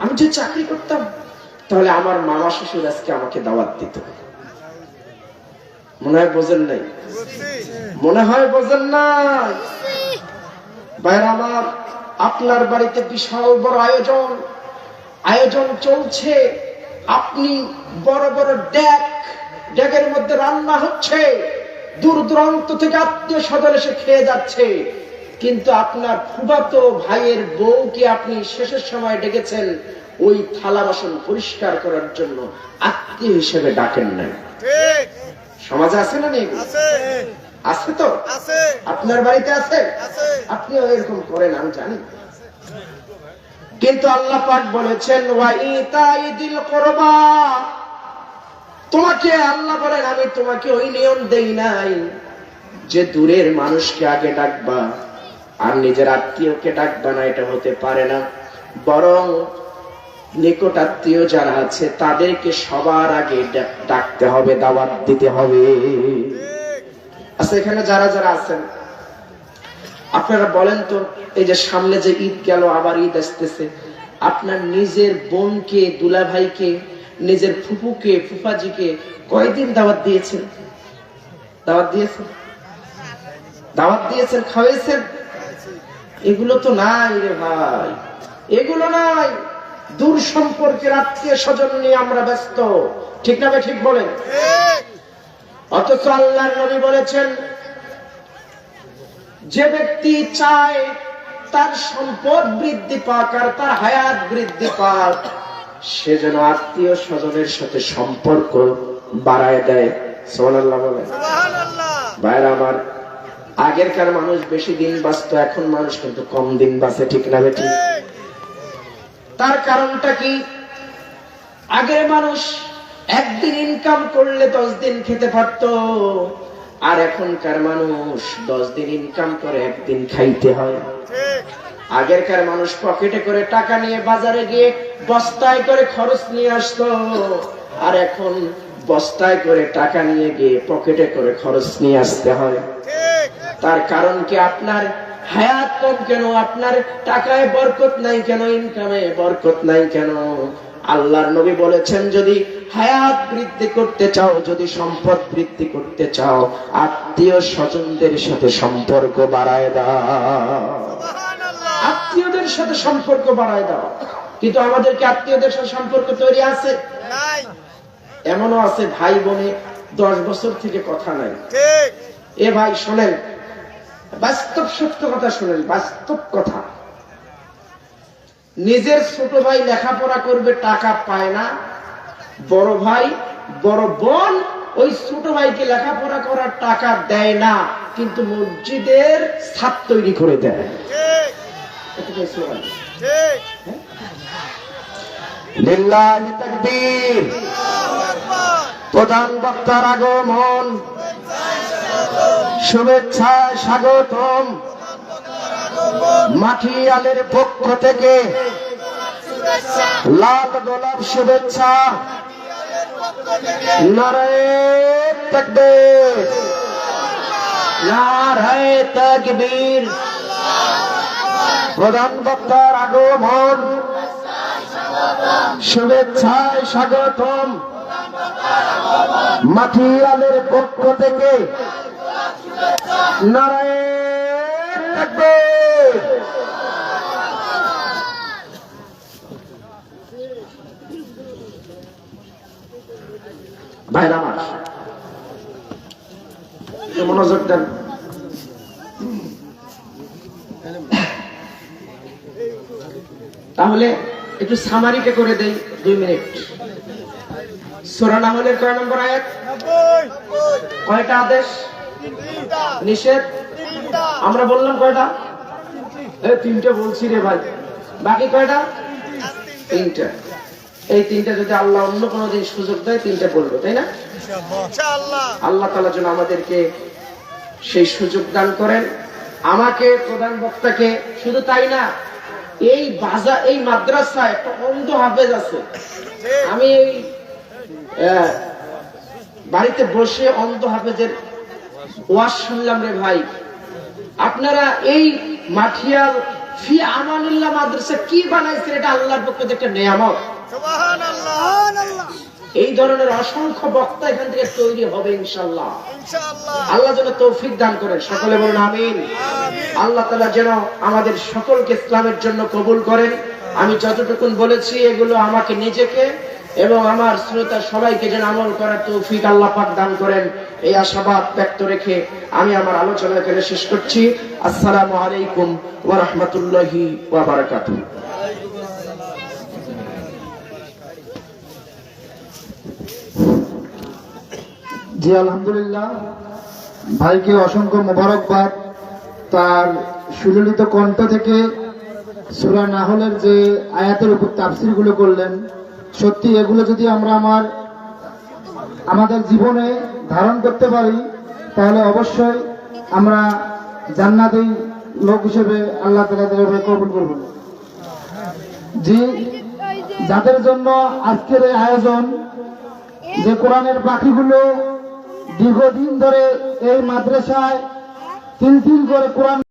আমি যদি চাকরি করতাম, তাহলে আমার মামা শ্বশুর আজকে আমাকে দাওয়াত দিত। মনে হয় বোঝেন নাই, মনে হয় বোঝেন নাই। ভাইরা আমার, আপনার বাড়িতে বিশাল বড় আয়োজন চলছে, আপনি বড় বড় ডেকের মধ্যে রান্না হচ্ছে, দূর দূরান্ত থেকে আত্মীয় স্বজন এসে খেয়ে যাচ্ছে, কিন্তু আপনার ফুফাতো ভাইয়ের বউকে আপনি শেষের সময় ডেকেছেন ওই থালা বাসন পরিষ্কার করার জন্য, আত্মীয় হিসেবে ডাকেন নাই। সমাজে আছে না নেই? আছে তো, আপনার বাড়িতে আছে, আপনিও এরকম করেন আমি জানি। কিন্তু আল্লাহ পাক বলেছেন ওয়া ইতাইদিল কুরবা, তোমাকে আল্লাহ বলেন আমি তোমাকে ওই নিয়ম দেই নাই যে দূরের মানুষকে আগে ডাকবা আর নিজের আত্মীয়কে ডাকবা না, এটা হতে পারে না। বরং নিকট আত্মীয় যারা আছে তাদেরকে সবার আগে ডাকতে হবে, দাওয়াত দিতে হবে। আচ্ছা, এখানে যারা যারা আছেন আপনারা বলেন তো, এই যে সামনে যে ঈদ গেল, আবার ঈদ আসতেছে, আপনার নিজের বোনকে, দুলা ভাইকে, নিজের ফুফুকে, ফুফাজিকে কয়দিন দাওয়াত দিয়েছেন? দাওয়াত দিয়েছেন? দাওয়াত দিয়েছেন, খাওয়াইছেন? এগুলো তো নাই রে ভাই, এগুলো নাই। দূর সম্পর্কের আত্মীয় স্বজন নিয়ে আমরা ব্যস্ত, ঠিক না ভাই? ঠিক বলেন। অথচ আল্লাহর নবী বলেছেন যে ব্যক্তি চায় তার সম্পদ বৃদ্ধি পাক আর তার হায়াত বৃদ্ধি পাক, সে যেন আত্মীয় স্বজনের সাথে সম্পর্ক বাড়ায় দেয়। সুবহানাল্লাহ বলেন। ভাইরা আমার, আগেরকার মানুষ বেশি দিন বাঁচত, এখন মানুষ কিন্তু কম দিন বাঁচে, ঠিক না বেটি? তার কারণটা কি? আগের মানুষ একদিন ইনকাম করলে 10 দিন খেতে পারত, আর এখনকার মানুষ 10 দিন ইনকাম করে একদিন খাইতে হয়। আগেরকার মানুষ পকেটে করে টাকা নিয়ে বাজারে গিয়ে বস্তায় করে খরচ নিয়ে আসতো, আর এখন বস্তায় করে টাকা নিয়ে গিয়ে পকেটে করে খরচ নিয়ে আসতে হয়। তার কারণ কি? আপনার হায়াত কম কেন? আপনার টাকায় বরকত নাই কেন? ইনকামে বরকত নাই কেন? আল্লাহর নবী বলেছেন যদি হায়াত বৃদ্ধি করতে চাও, যদি সম্পদ বৃদ্ধি করতে চাও, আত্মীয় স্বজনদের সাথে সম্পর্ক বাড়ায় দাও। আত্মীয়দের সাথে সম্পর্ক বাড়ায় দাও। কিন্তু আমাদের কি আত্মীয়দের সাথে সম্পর্ক তৈরি আছে? এমনও আছে ভাই বোনে 10 বছর থেকে কথা নাই। এ ভাই শোনেন, বাস্তব সত্য কথা শোনেন, বাস্তব কথা। নিজের ছোট ভাই লেখাপড়া করবে, টাকা পায় না, বড় ভাই বড় বোন ওই ছোট ভাইকে লেখাপড়া করার টাকা দেয় না, কিন্তু মসজিদের ছাদ তৈরি করে দেয়। লিল্লাহি তাকবীর। প্রধান বক্তার আগমন, শুভেচ্ছা স্বাগতম। মাটিয়ালের পক্ষ থেকে লাল গোলাপ শুভেচ্ছা। নারায়ে তাকবীর, নারায়ে তাকবীর। প্রধান বক্তার আগমন, শুভেচ্ছায় স্বাগতম। মাটিয়ালের পক্ষ থেকে নারায়ে তাকবীর। ভাইরা আমার, মনোযোগ দেন। তাহলে একটু সামারিকে করে দেই 2 মিনিট। সূরা নাহলের কয় নম্বর আয়াত? কয়টা আদেশ নিষেধ? আমরা বললাম কয়টা? 3টে বলছি রে ভাই, বাকি কয়টা? 3টা। এই 3টা যদি আল্লাহ অন্য কোনো দিন সুযোগ দেয় 3টা বলবো, তাই না? ইনশাআল্লাহ। আল্লাহ তাআলা যেন আমাদেরকে সেই সুযোগ দান করেন আমাকে, প্রধান বক্তাকে। শুধু তাই না, এই মাদ্রাসায় একটা অন্ধ হাফেজ আছে। আমি এই বাড়িতে বসে অন্ধ হাফেজের ওয়াজ শুনলাম রে ভাই। আপনারা এই মাঠিয়াল ফি আমানিল্লাহ মাদ্রাসা কি বানাইছেন, এটা আল্লাহর পক্ষ থেকে একটা নেয়ামত। এই ধরনের অসংখ্য বক্তা এখান থেকে তৈরি হবে ইনশাআল্লাহ। আল্লাহ যেন তৌফিক দান করেন, সকলে বলুন আমিন। আল্লাহ তাআলা যেন আমাদের সকলকে ইসলামের জন্য কবুল করেন। আমি যতটুকু বলেছি এগুলো আমাকে, নিজেকে এবং আমার শ্রোতা সবাইকে যেন আমল করার তৌফিক আল্লাহ পাক দান করেন, এই আশাবাদ ব্যক্ত রেখে আমি আমার আলোচনা এখানে শেষ করছি। আসসালামু আলাইকুম ওয়া রাহমাতুল্লাহি ওয়া বারাকাতুহু। জি আলহামদুলিল্লাহ, ভাইকে অসংখ্য মোবারকবাদ। তার সুললিত কণ্ঠ থেকে সূরা নাহলের যে আয়াতের উপর তাফসীর গুলো করলেন, সত্যি এগুলো যদি আমরা আমাদের জীবনে ধারণ করতে পারি তাহলে অবশ্যই আমরা জান্নাতি লোক হিসেবে আল্লাহ তাআলা তাদেরকে কবুল করবেন। জি, যাদের জন্য আজকের এই আয়োজন, যে কোরআনের পাখিগুলো দীর্ঘদিন ধরে এই মাদ্রাসায় তিল তিল করে কোরআন